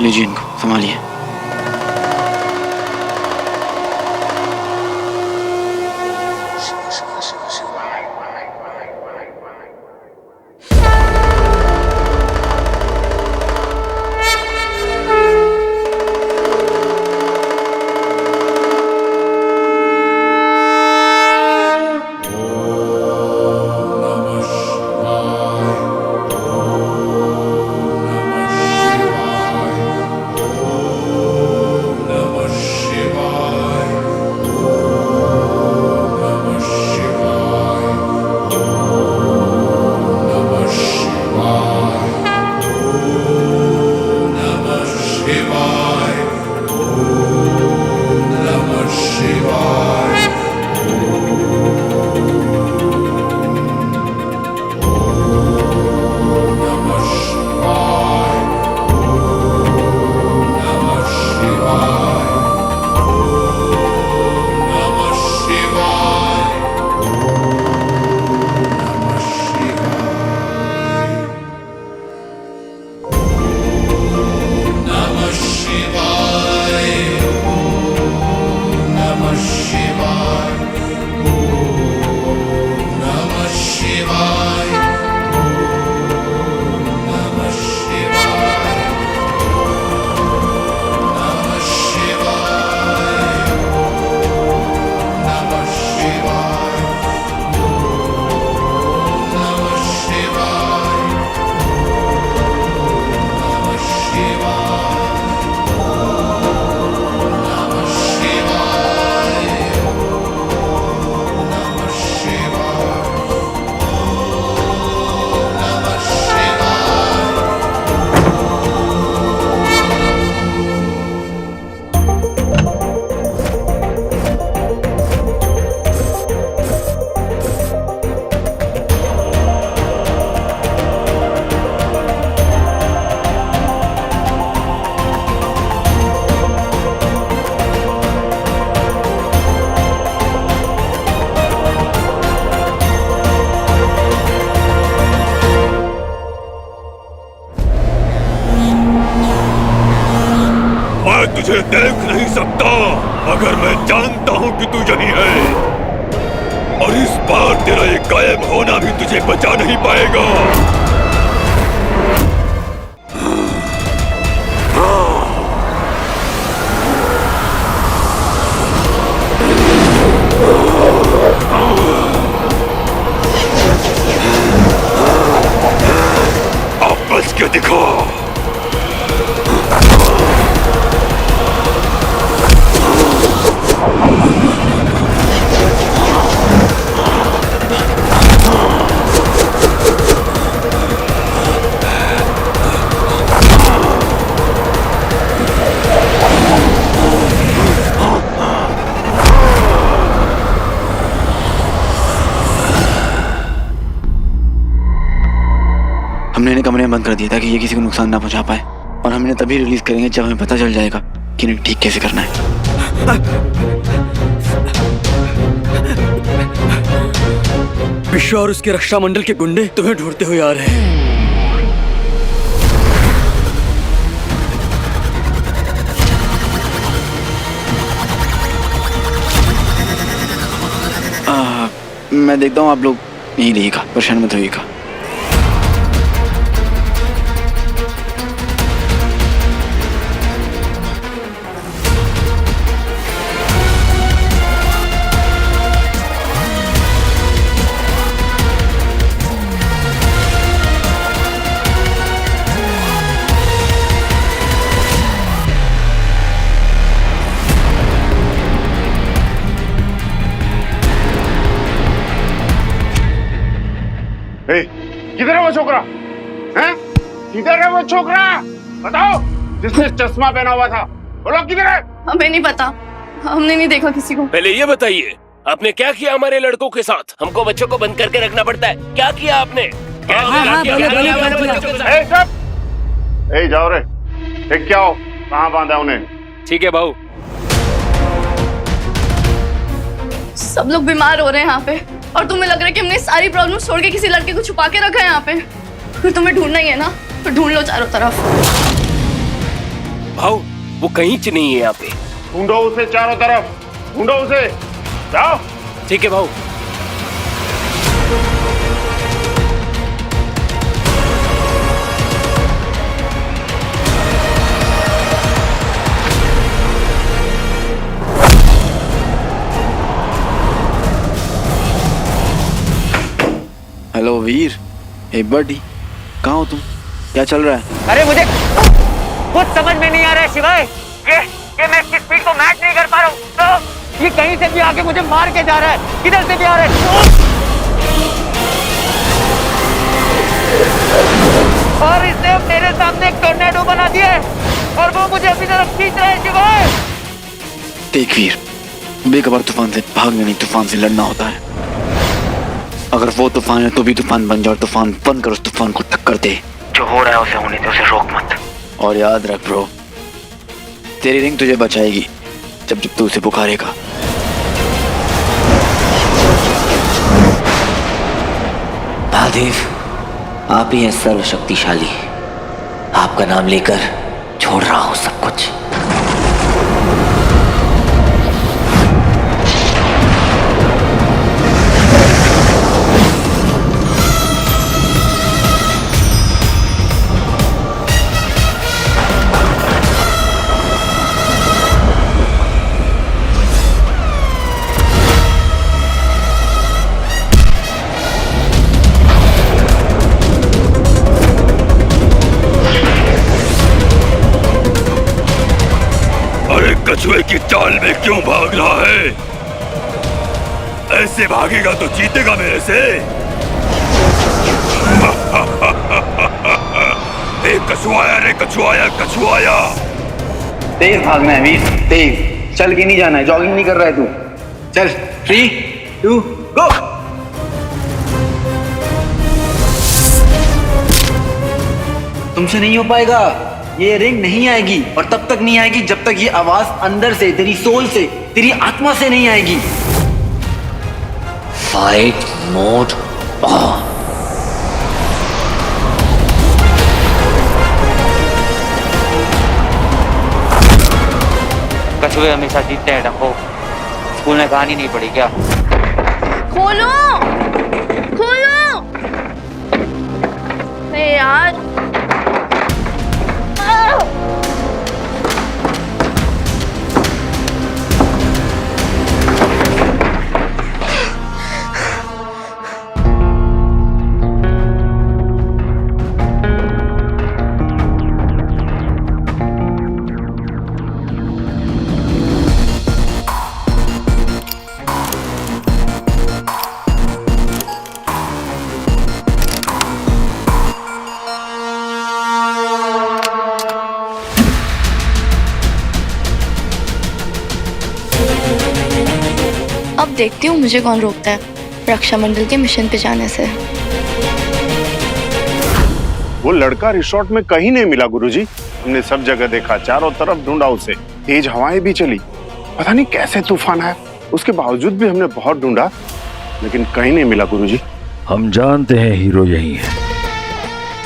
लीजिए इनको, संभालिए। कि तू यही है, और इस बार तेरा ये गायब होना भी तुझे बचा नहीं पाएगा। अब बच के दिखो। हमने इन्हें कमरे में बंद कर दिया ताकि ये किसी को नुकसान ना पहुंचा पाए, और हम इन्हें तभी रिलीज करेंगे जब हमें पता चल जाएगा कि इन्हें ठीक कैसे करना है। विश्व और उसके रक्षा मंडल के गुंडे तुम्हें ढूंढते हुए आ रहे हैं। मैं देखता हूँ, आप लोग यहीं रहिएगा, परेशान मत होइएगा। किधर है वो छोकरा? हैं? किधर है वो छोकरा? बताओ, जिसने चश्मा पहना हुआ था, बोलो किधर है? हमें नहीं पता, हमने नहीं देखा किसी को। पहले ये बताइए, आपने क्या किया हमारे लड़कों के साथ? हमको बच्चों को बंद करके रखना पड़ता है, क्या किया आपने? जाओ रे, देख क्या हो, कहाँ बांधा उन्हें? ठीक है भाऊ। सब लोग बीमार हो रहे हैं यहाँ पे, और तुम्हें लग रहा है कि हमने सारी प्रॉब्लम छोड़ के किसी लड़के को छुपा के रखा है यहाँ पे? फिर तुम्हें ढूंढना ही है ना, तो ढूंढ लो चारों तरफ। भाऊ, वो कहीं च नहीं है यहाँ पे। ढूंढो उसे चारों तरफ, ढूंढो उसे, जाओ। ठीक है भाऊ। हेलो वीर, हे बडी, कहाँ हो तुम? क्या चल रहा है? अरे मुझे कुछ समझ में नहीं आ रहा है शिवाय, ये मैं इसकी स्पीड को मैच नहीं कर पा रहा हूँ। तो ये कहीं से भी आके मुझे मार के जा रहा है, किधर से भी आ रहा है, और इसने मेरे सामने एक टोर्नेडो बना दिया है, और वो मुझे अपनी तरफ खींच रहा है शिवाय। देख वीर, बेखबर तूफान से भागना नहीं, तूफान से लड़ना होता है। अगर वो तूफान है तो भी तूफान बन जाओ, और तूफान बनकर उस तूफान को टक्कर दे। जो हो रहा है उसे होने दे, उसे रोक मत। और याद रख ब्रो, तेरी रिंग तुझे बचाएगी जब जब तू उसे पुकारेगा। महादेव, आप ही हैं सर्वशक्तिशाली। आपका नाम लेकर छोड़ रहा हूं सब कुछ। कछुए की चाल में क्यों भाग रहा है? ऐसे भागेगा तो जीतेगा मेरे से। कछुआया रे कछुआया, कछुआया। तेज भागना है वीर, तेज। चल के नहीं जाना है, जॉगिंग नहीं कर रहा है तू। चल, 3, 2, गो। तुमसे नहीं हो पाएगा, ये रिंग नहीं आएगी, और तब तक नहीं आएगी जब तक ये आवाज अंदर से, तेरी सोल से, तेरी आत्मा से नहीं आएगी। Fight mode on. कछुए हमेशा जीतते हैं डंबो। स्कूल में कहानी नहीं पढ़ी क्या? खोलो खोलो। अरे यार अब देखती हूँ मुझे कौन रोकता है रक्षा मंडल के मिशन पे जाने से। वो लड़का रिसोर्ट में कहीं नहीं मिला गुरुजी। हमने सब जगह देखा, चारों तरफ ढूंढा उसे, तेज हवाएं भी चली, पता नहीं कैसे तूफान आया। उसके बावजूद भी हमने बहुत ढूंढा लेकिन कहीं नहीं मिला गुरुजी। हम जानते हैं हीरो यही है,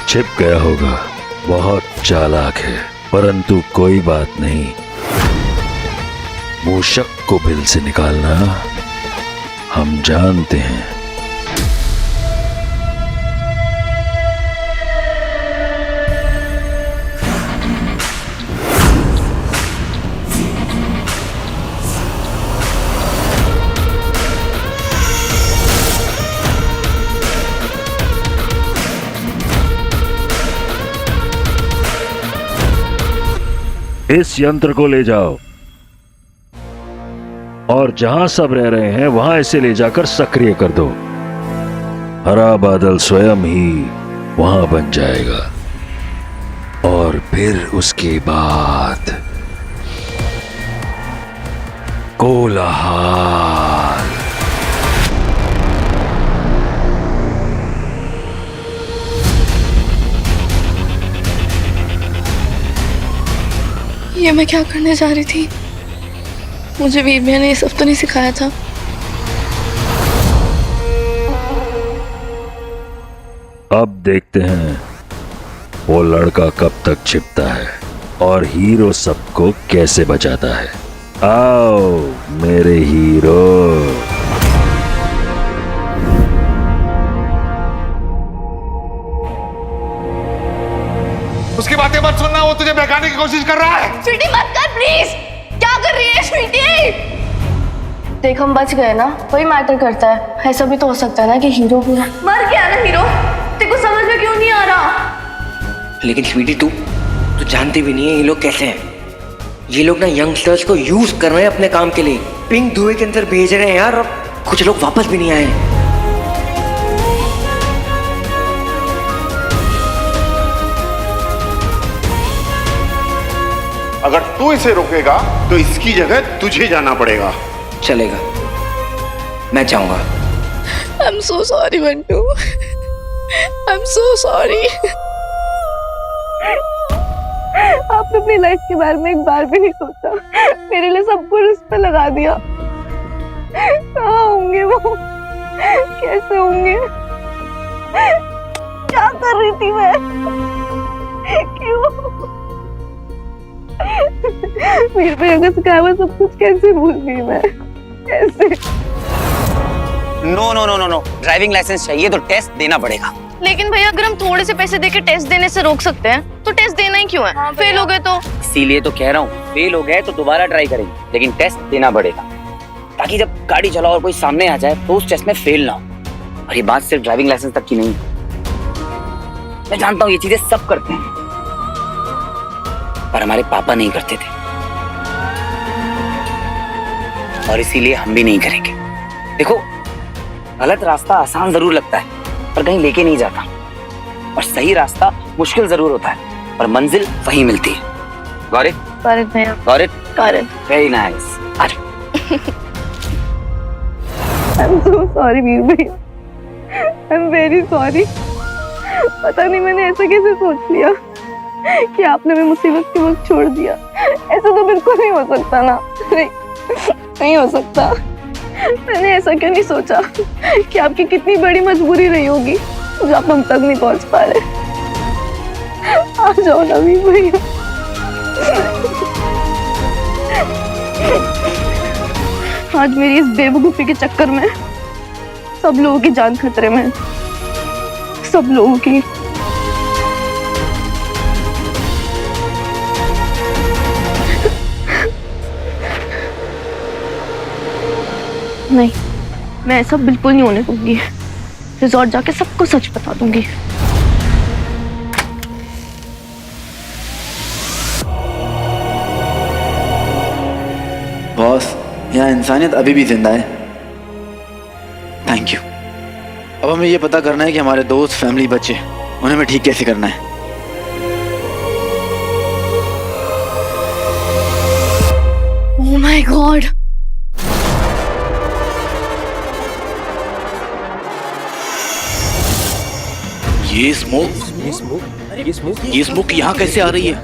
छिप गया होगा, बहुत चालाक है। परंतु कोई बात नहीं, मूषक को बिल से निकालना हम जानते हैं। इस यंत्र को ले जाओ और जहां सब रह रहे हैं वहां इसे ले जाकर सक्रिय कर दो। हरा बादल स्वयं ही वहां बन जाएगा और फिर उसके बाद कोलाहल। ये मैं क्या करने जा रही थी? मुझे वीर भैया ने ये सब तो नहीं सिखाया था। अब देखते हैं वो लड़का कब तक छिपता है और हीरो सबको कैसे बचाता है। आओ मेरे हीरो। उसकी बातें मत सुनना, वो तुझे बहकाने की कोशिश कर रहा है। स्वीटी मत कर प्लीज। क्या कर रही है स्वीटी? देख हम बच गए ना, वही मैटर करता है। ऐसा भी तो हो सकता है ना कि हीरो पूरा मर गया ना। हीरो तेरे को समझ में क्यों नहीं आ रहा? लेकिन स्वीटी तू जानती भी नहीं है ये लोग कैसे हैं। ये लोग ना यंगस्टर्स को यूज कर रहे हैं अपने काम के लिए। पिंक धुएं के अंदर भेज रहे हैं यार, और कुछ लोग वापस भी नहीं आए। अगर तू इसे रोकेगा तो इसकी जगह तुझे जाना पड़ेगा। चलेगा, मैं जाऊंगा। I'm so sorry Bantu, I'm so sorry। आपने अपनी लाइफ के बारे में एक बार भी नहीं सोचा। मेरे लिए सब कुछ उस पर लगा दिया। कहाँ होंगे वो, कैसे होंगे, क्या कर रही थी मैं, क्यों? मेरे पे अगर सिखाया हुआ सब कुछ कैसे भूल गई मैं, कैसे? No no no no no, driving licence चाहिए तो टेस्ट देना पड़ेगा। लेकिन भैया अगर हम थोड़े से पैसे देके टेस्ट देने से रोक सकते हैं तो टेस्ट देना ही क्यों है? हाँ, फेल हो गए तो? इसीलिए तो कह रहा हूँ, फेल हो गए तो दोबारा ट्राई करेंगे, लेकिन टेस्ट देना पड़ेगा ताकि जब गाड़ी चलाओ और कोई सामने आ जाए तो उस टेस्ट में फेल ना हो। और ये बात सिर्फ ड्राइविंग लाइसेंस तक की नहीं, मैं जानता हूँ ये चीजें सब करते हैं, पर हमारे पापा नहीं करते थे और इसीलिए हम भी नहीं करेंगे। देखो, गलत रास्ता आसान जरूर लगता है पर कहीं लेके नहीं जाता, और सही रास्ता मुश्किल जरूर होता है पर मंजिल वहीं मिलती है। Got it? गॉट इट भैया, got it? Got it. Very nice. I'm so sorry वीर भैया, I'm very sorry। पता नहीं मैंने ऐसा कैसे सोच लिया कि आपने भी मुसीबत के वक्त छोड़ दिया। ऐसा तो बिल्कुल नहीं हो सकता ना, नहीं हो सकता। मैंने ऐसा क्यों नहीं सोचा कि आपकी कितनी बड़ी मजबूरी रही होगी जो आप हम तक नहीं पहुंच पा रहे। आ जाओ ना वीर भैया। आज मेरी इस बेवकूफी के चक्कर में सब लोगों की जान खतरे में है। सब लोगों की। नहीं, मैं ऐसा बिल्कुल नहीं होने दूंगी। रिजॉर्ट जाके सबको सच बता दूंगी। बॉस, यहाँ इंसानियत अभी भी जिंदा है। Thank you. अब हमें ये पता करना है कि हमारे दोस्त, फैमिली, बच्चे, उन्हें हमें ठीक कैसे करना है। Oh my God. ये स्मोक यहाँ कैसे आ रही है?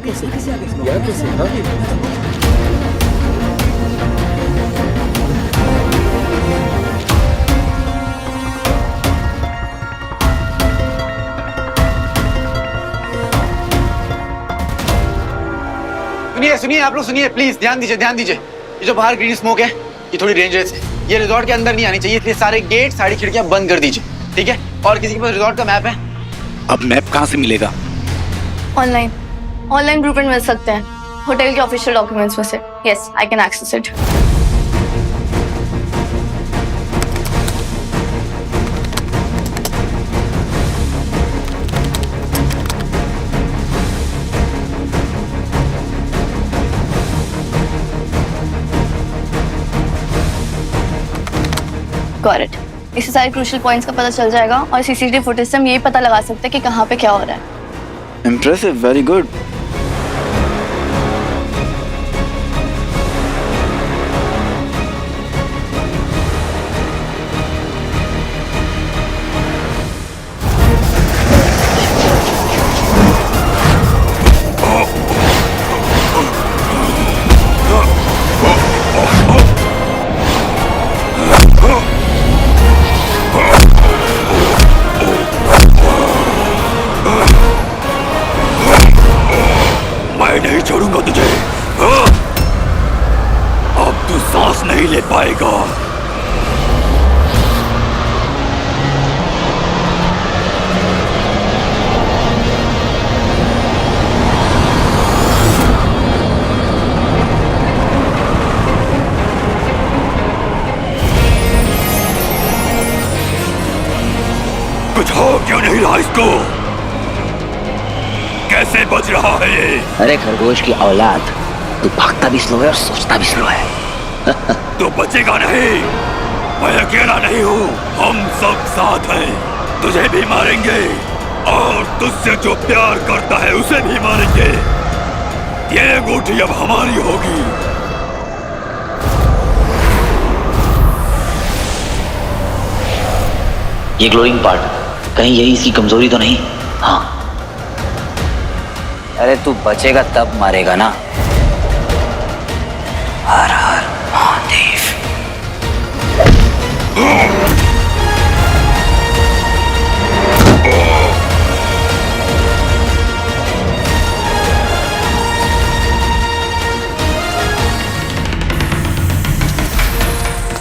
सुनिए सुनिए, आप लोग सुनिए प्लीज, ध्यान दीजिए ध्यान दीजिए। ये जो बाहर ग्रीन स्मोक है ये थोड़ी डेंजरस है। ये रिजॉर्ट के अंदर नहीं आनी चाहिए, इसलिए सारे गेट, सारी खिड़कियां बंद कर दीजिए, ठीक है? और किसी के पास रिजॉर्ट का मैप है? अब मैप कहाँ से मिलेगा? ऑनलाइन ब्लूप्रिंट मिल सकते हैं होटल के ऑफिशियल डॉक्यूमेंट्स में से। Yes, I can access it. Got it. इससे सारे क्रूशियल पॉइंट्स का पता चल जाएगा और सीसीटीवी फुटेज से हम यही पता लगा सकते हैं कि कहाँ पे क्या हो रहा है। Impressive, very good. मैं नहीं छोड़ूंगा तुझे। अब तू सांस नहीं ले पाएगा। कुछ हो क्यों नहीं रहा इसको? कैसे बच रहा है ये? अरे खरगोश की औलाद, तू भागता भी स्लो है और सोचता भी स्लो है। तो बचेगा नहीं। मैं अकेला नहीं हूँ, हम सब साथ हैं। तुझे भी मारेंगे और तुझसे जो प्यार करता है उसे भी मारेंगे। ये अंगूठी अब हमारी होगी। ये ग्लोइंग पार्ट कहीं यही इसकी कमजोरी तो नहीं? हाँ। अरे तू बचेगा तब मारेगा ना। हर हर महादेव।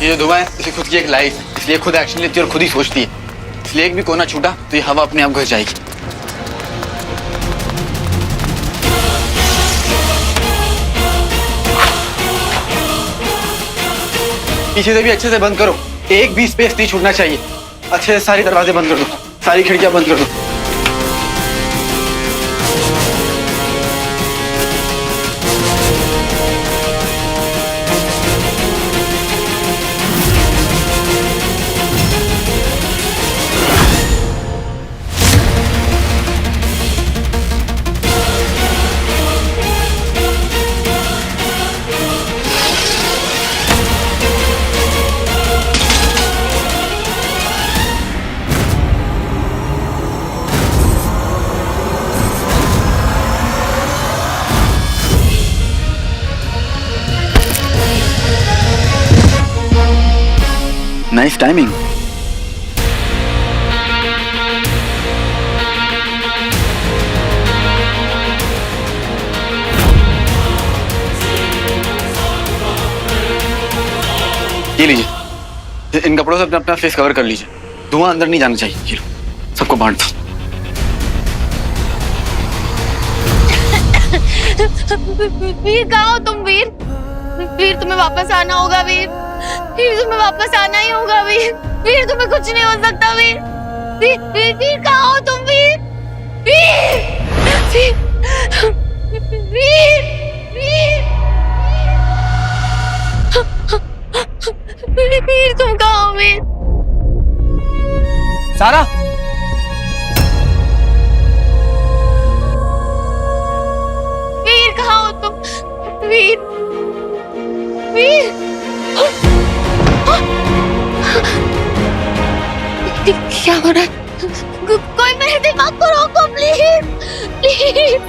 ये धुआं है, इसे खुद की एक लाइफ है, इसलिए खुद एक्शन लेती है और खुद ही सोचती है। इसलिए एक भी कोना छूटा तो ये हवा अपने आप घुस जाएगी। पीछे से भी अच्छे से बंद करो, एक भी स्पेस नहीं छूटना चाहिए। अच्छे से सारे दरवाजे बंद कर दो, सारी खिड़कियां बंद कर दो। Nice timing. ये लीजिए, इन कपड़ों से अपना अपना फेस कवर कर लीजिए, धुआं अंदर नहीं जाना चाहिए। ये लो, सबको बांट दो। वीर कहाँ हो तुम? वीर वीर तुम्हें वापस आना होगा। वीर वीर तुम्हें वापस आना ही होगा। वीर वीर तुम्हें कुछ नहीं हो सकता। वीर वीर वीर, वीर कहाँ हो तुम? वीर वीर वीर वीर वीर तुम कहाँ हो? वीर सारा, वीर कहाँ हो तुम? वीर वीर क्या हो रहा है? कोई मेरे दिमाग को रोको प्लीज प्लीज।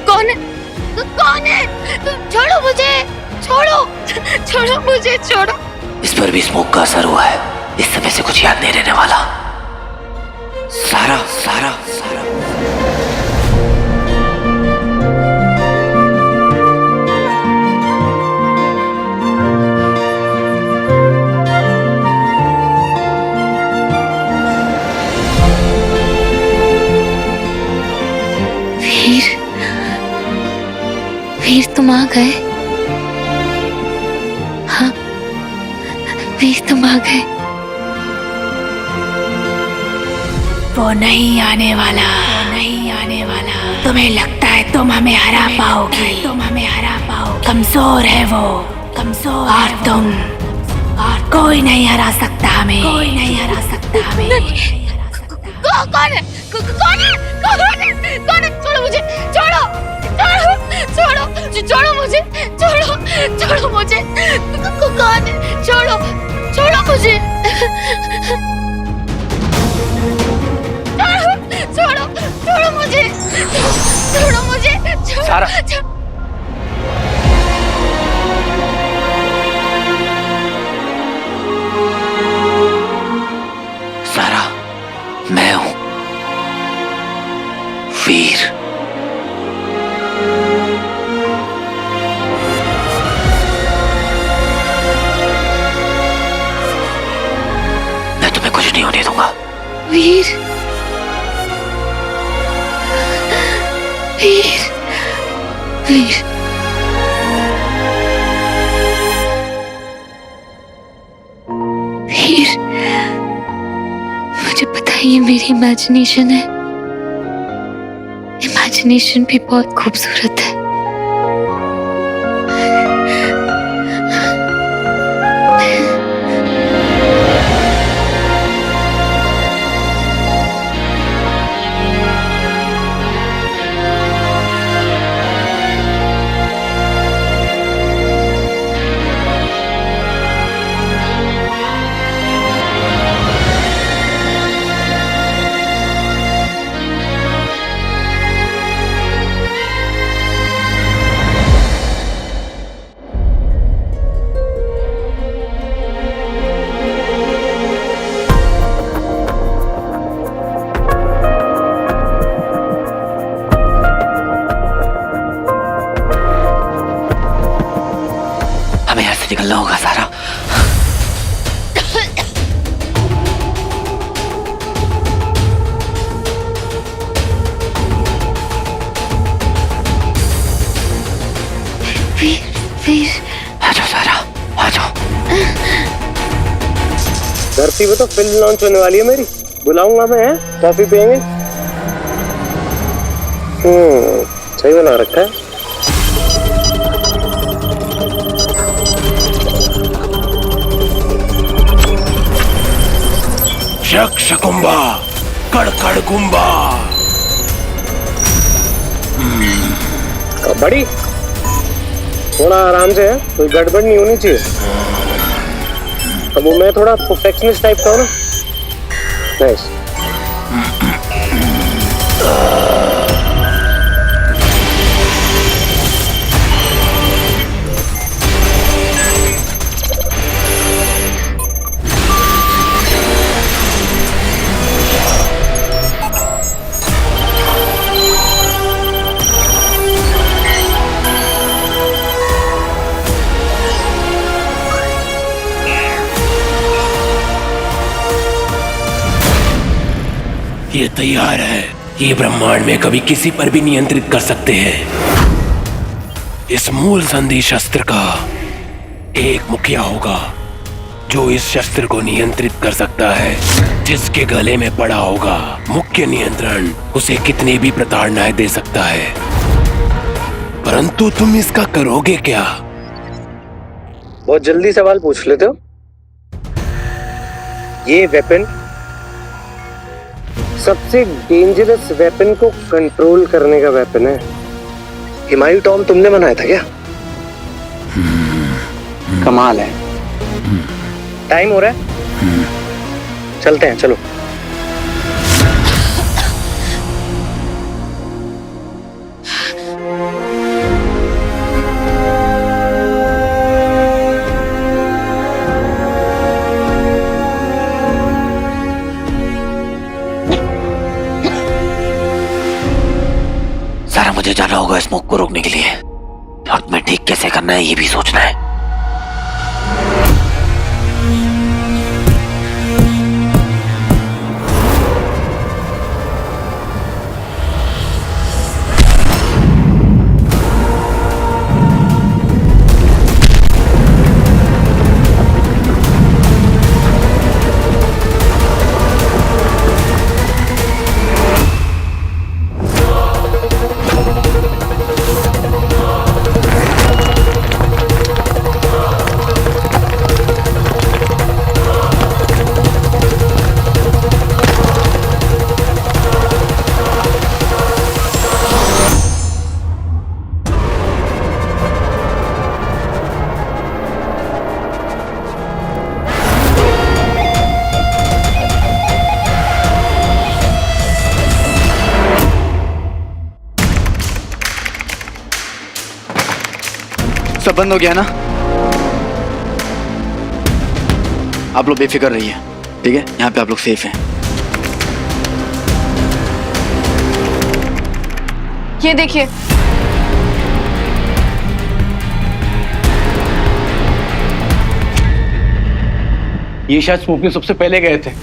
कौन है? कौन है? छोड़ो मुझे, छोड़ो छोड़ो मुझे, छोड़ो। इस पर भी स्मोक का असर हुआ है, इस समय से कुछ याद नहीं रहने वाला। सारा सारा सारा वीर वीर तुम आ गए? हाँ वीर तुम आ गए। वो नहीं आने वाला, नहीं आने वाला। तुम्हें लगता है तुम हमें हरा पाओगी, तुम हमें हरा पाओगी। कमजोर है वो, कमजोर। और तुम, और कोई नहीं हरा सकता हमें, कोई नहीं हरा सकता हमें। कौन है? कौन है? कौन है? कौन है? छोड़ो मुझे, छोड़ो छोड़ो छोड़ो छोड़ो मुझे, छोड़ो छोड़ो मुझे। कौन है? छोड़ो छोड़ो मुझे, छोड़ो छोड़ो मुझे, छोड़ो मुझे। सारा, सारा, मैं हूं वीर। मैं तुम्हें कुछ नहीं होने दूंगा। वीर वीर वीर वीर, मुझे पता है ये मेरी इमेजिनेशन है। इमेजिनेशन भी बहुत खूबसूरत है। निकलना होगा सारा। वीर आ जाओ सारा, आ जाओ। धरती पे तो फिल्म लॉन्च होने वाली है मेरी, बुलाऊंगा मैं, कॉफी पियेंगे। सही बना रखा है। शक शकुंबा, कड़कड़ कुंबा। बड़ी थोड़ा आराम से है, कोई गड़बड़ नहीं होनी चाहिए। अब वो मैं थोड़ा परफेक्शनिस्ट टाइप का हूँ ना। नाइस। ये तैयार है। ये ब्रह्मांड में कभी किसी पर भी नियंत्रित कर सकते हैं। इस मूल संधि शस्त्र का एक मुखिया होगा जो इस शस्त्र को नियंत्रित कर सकता है। जिसके गले में पड़ा होगा मुख्य नियंत्रण, उसे कितनी भी प्रताड़नाएं दे सकता है। परंतु तुम इसका करोगे क्या? बहुत जल्दी सवाल पूछ लेते हो। ये वेपन सबसे डेंजरस वेपन को कंट्रोल करने का वेपन है। हिमायू टॉम तुमने बनाया था क्या? कमाल है। टाइम हो रहा है, चलते हैं, चलो। सारा मुझे जाना होगा स्मोक को रोकने के लिए, और तुम्हें ठीक कैसे करना है ये भी सोचना है। सब बंद हो गया ना? आप लोग बेफिक्र रहिए, ठीक है? यहाँ पे आप लोग सेफ हैं। ये देखिए, ये शायद स्मोक में सबसे पहले गए थे।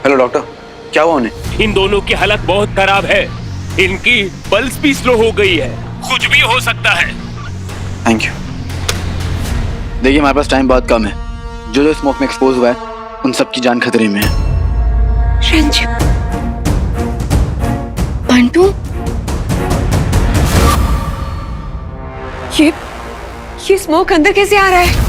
हेलो डॉक्टर, क्या हुआ उन्हें? इन दोनों की हालत बहुत खराब है। इनकी पल्स भी स्लो हो गई है। कुछ भी हो सकता है। Thank you. देखिए, हमारे पास टाइम बहुत कम है। जो स्मोक में एक्सपोज हुआ है उन सब की जान खतरे में है। रंजू, बंटू, ये स्मोक अंदर कैसे आ रहा है?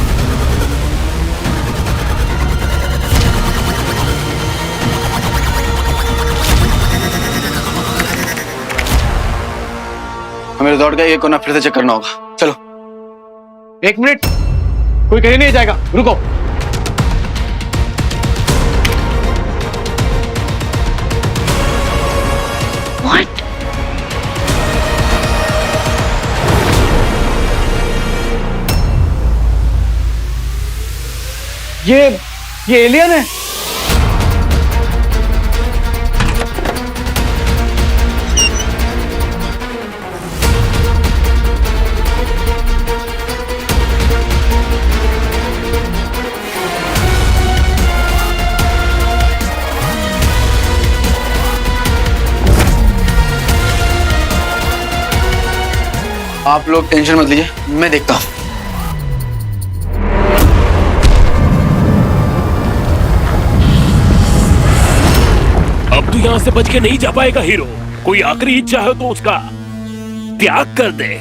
हमें दौड़ का ये कोना फिर से चेक करना होगा। चलो। 1 मिनट, कोई कहीं नहीं जाएगा, रुको। What? ये एलियन है। आप लोग टेंशन मत लीजिए, मैं देखता हूँ। अब तू यहाँ से बच के नहीं जा पाएगा हीरो। कोई आखिरी इच्छा है तो उसका त्याग कर दे।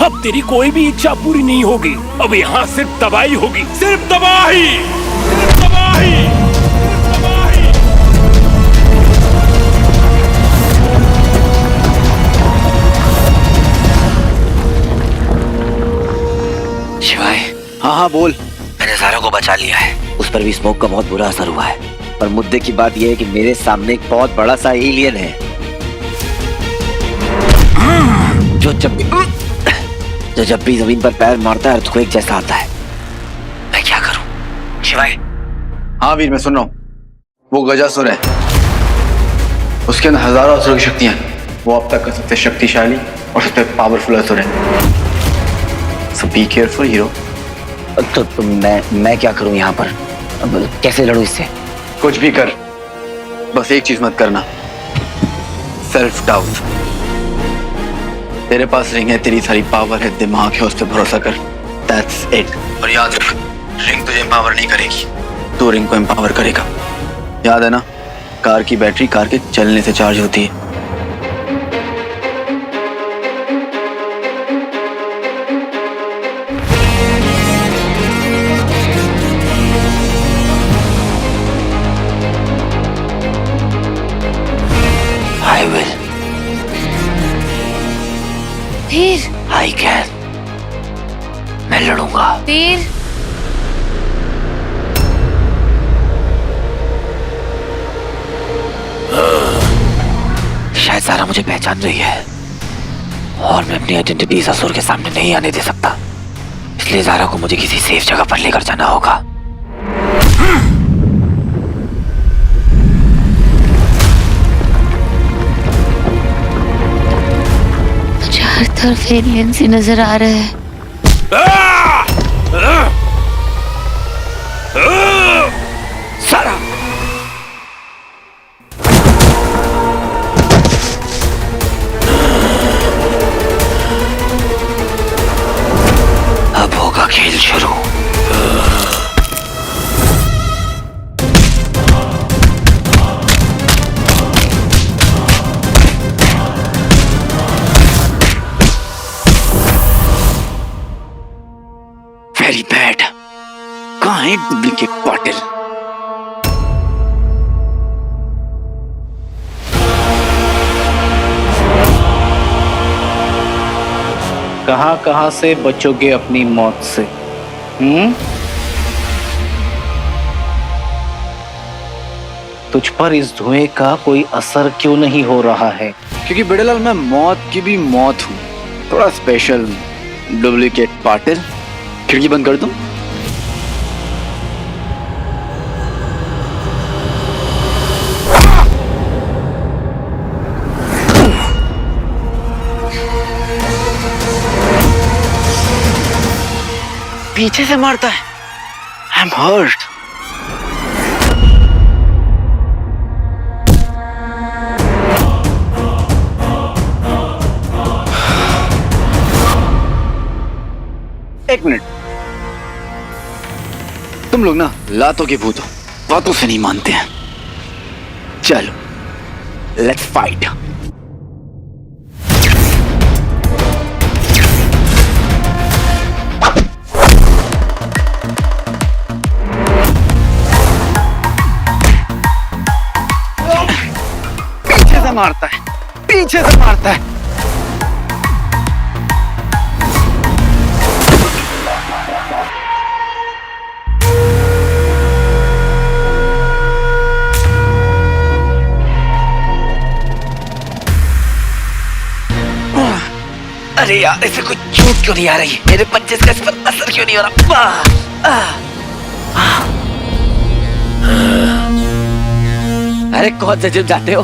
अब तेरी कोई भी इच्छा पूरी नहीं होगी। अब यहाँ सिर्फ तबाही होगी, सिर्फ तबाही, सिर्फ तबाही। शिवाय, हाँ हाँ बोल। मैंने सारा को बचा लिया है। उस पर भी स्मोक का बहुत बुरा असर हुआ है। पर मुद्दे की बात यह है कि मेरे सामने एक बहुत बड़ा सा एलियन है जो जब भी जमीन पर पैर मारता है अर्थक्वेक जैसा आता है। मैं क्या करूं? शिवाय। हाँ वीर, मैं सुन रहा हूँ। वो गजासुर है, उसके अंदर हजारों असुर की शक्तियां हैं। वो अब तक का सबसे शक्तिशाली और सबसे पावरफुल असुर है। सो बी केयरफुल हीरो। तो मैं क्या करूं यहाँ पर? अब कैसे लड़ूं इससे? कुछ भी कर, बस एक चीज मत करना, सेल्फ डाउट। तेरे पास रिंग है, तेरी सारी पावर है, दिमाग है, उस पर भरोसा कर। That's it. और याद रख, रिंग तुझे एम्पावर नहीं करेगी, तू रिंग को एम्पावर करेगा। याद है ना, कार की बैटरी कार के चलने से चार्ज होती है। I will. Veer, I can. मैं लड़ूंगा। वीर, शायद सारा मुझे पहचान रही है और मैं अपनी आइडेंटिटी इस असुर के सामने नहीं आने दे सकता, इसलिए ज़ारा को मुझे किसी सेफ जगह पर लेकर जाना होगा। चार तरफ एलियंस ही नजर आ रहे हैं। सारा, अब होगा खेल शुरू। Very bad. कहाँ है डुप्लीकेट बॉटल? कहां से बचोगे अपनी मौत से? तुझ पर इस धुएं का कोई असर क्यों नहीं हो रहा है? क्योंकि बेड़ेलाल, मैं मौत की भी मौत हूँ, थोड़ा स्पेशल। डुप्लीकेट बॉटल, खिड़की बंद कर दूं? पीछे से मारता है। I am hurt. एक मिनट, तुम लोग ना लातों के भूत हो, बातों से नहीं मानते हैं। चलो लेट्स फाइट। पीछे से मारता है, पीछे से मारता है। अरे यार, इसे कुछ चोट क्यों नहीं आ रही? मेरे पंचेस का इस पर असर क्यों नहीं हो रहा? अरे कौन से जिम जाते हो?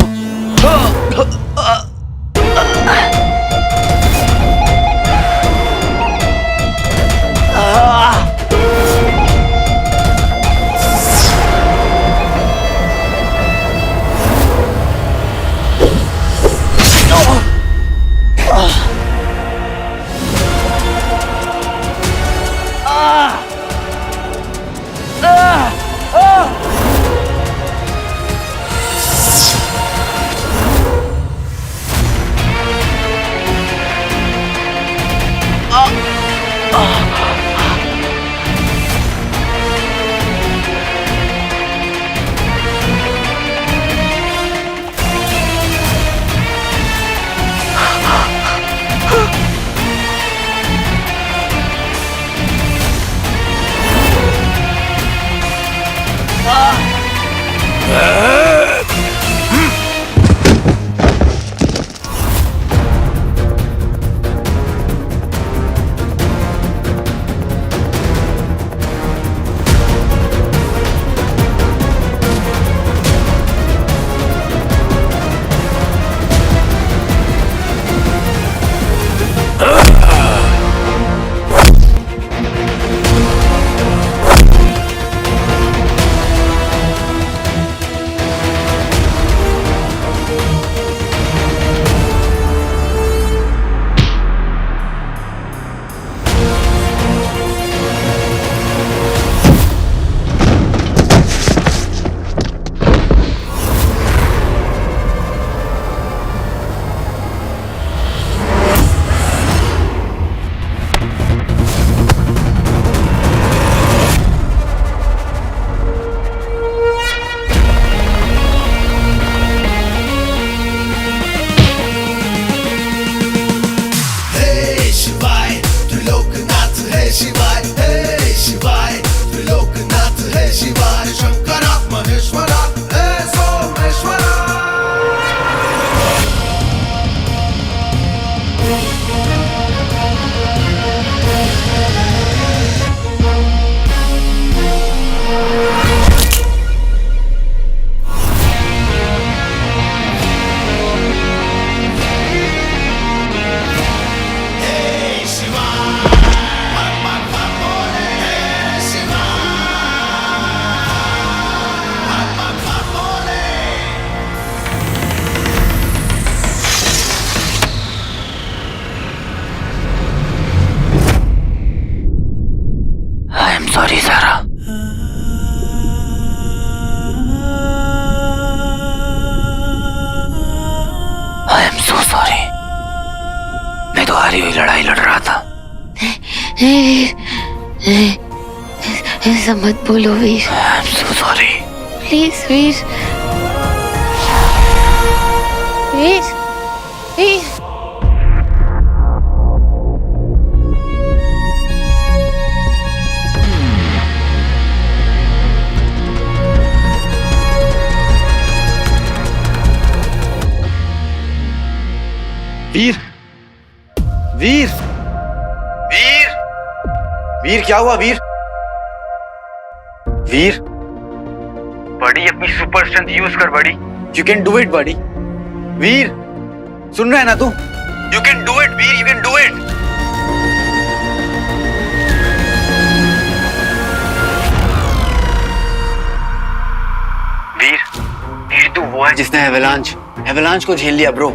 शिवाय हे शिवाय त्रिलोकनाथ हे शिवाय शंकरा महेश्वरा हे सोमेश्वरा आई एम सॉरी सारा। आई एम सो सॉरी। मैं तो हारी हुई लड़ाई लड़ रहा था। ऐसा मत बोलो Veer. I am so sorry. Please Veer. Veer Veer Veer Veer Veer Veer क्या हुआ वीर? वीर बड़ी अपनी सुपर स्ट्रेंथ यूज कर बड़ी। यू कैन डू इट बड़ी। वीर सुन रहा है ना तू? You can do it Veer, you can do it. Veer तू वो है जिसने एवलांच को झेल लिया ब्रो,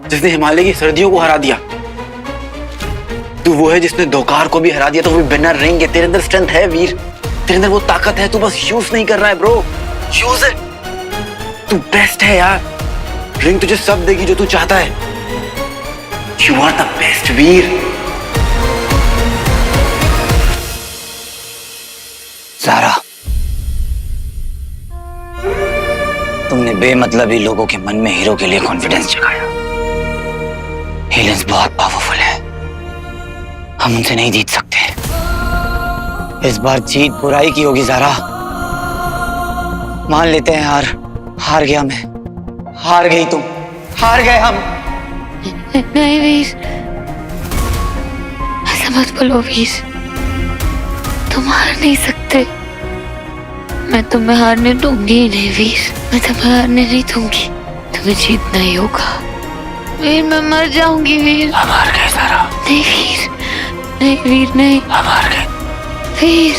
जिसने हिमालय की सर्दियों को हरा दिया। तू वो है जिसने धोकार को भी हरा दिया, तो वो बिना रिंग के। तेरे अंदर स्ट्रेंथ है वीर, तेरे अंदर वो ताकत है, तू बस यूज नहीं कर रहा है ब्रो। Use it. तू बेस्ट है यार। रिंग तुझे सब देगी जो तू चाहता है। यू आर द बेस्ट वीर। सारा, तुमने बेमतलबी लोगों के मन में हीरो के लिए कॉन्फिडेंस जगाया। हीलिंग्स बहुत पावरफुल है, हम उनसे नहीं जीत सकते। इस बार जीत बुराई की होगी ज़ारा। मान लेते हैं हार गया मैं, हार गई तुम, हार गए हम। नहीं वीर, ऐसा मत बोलो वीर। तुम हार नहीं सकते। मैं तुम्हें हारने दूंगी ही नहीं वीर। मैं तुम्हें हारने नहीं दूंगी। तुम्हें जीतना ही होगा वीर। मैं मर जाऊंगी वीर। हम हार गए सारा। नहीं वीर, नहीं वीर, नहीं। हम हार गए वीर,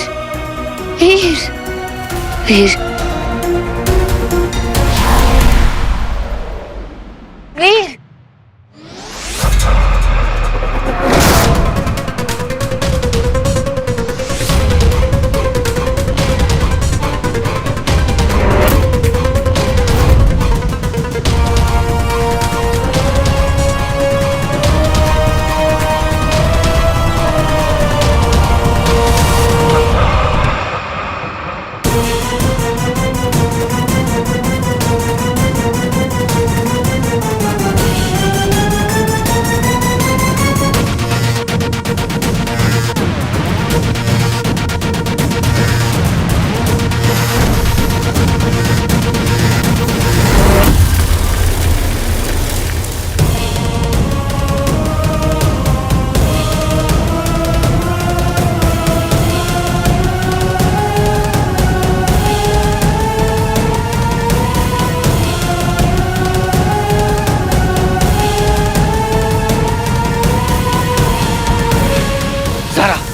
वीर, वीर, वीर।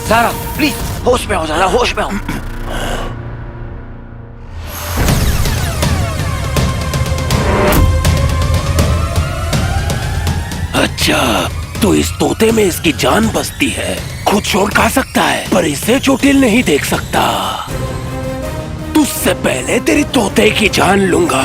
ज़ारा प्लीज होश में हो ज़ारा, होश में हो। अच्छा, तो इस तोते में इसकी जान बसती है। खुद चोट खा सकता है पर इसे चोटिल नहीं देख सकता। तुझसे पहले तेरी तोते की जान लूंगा।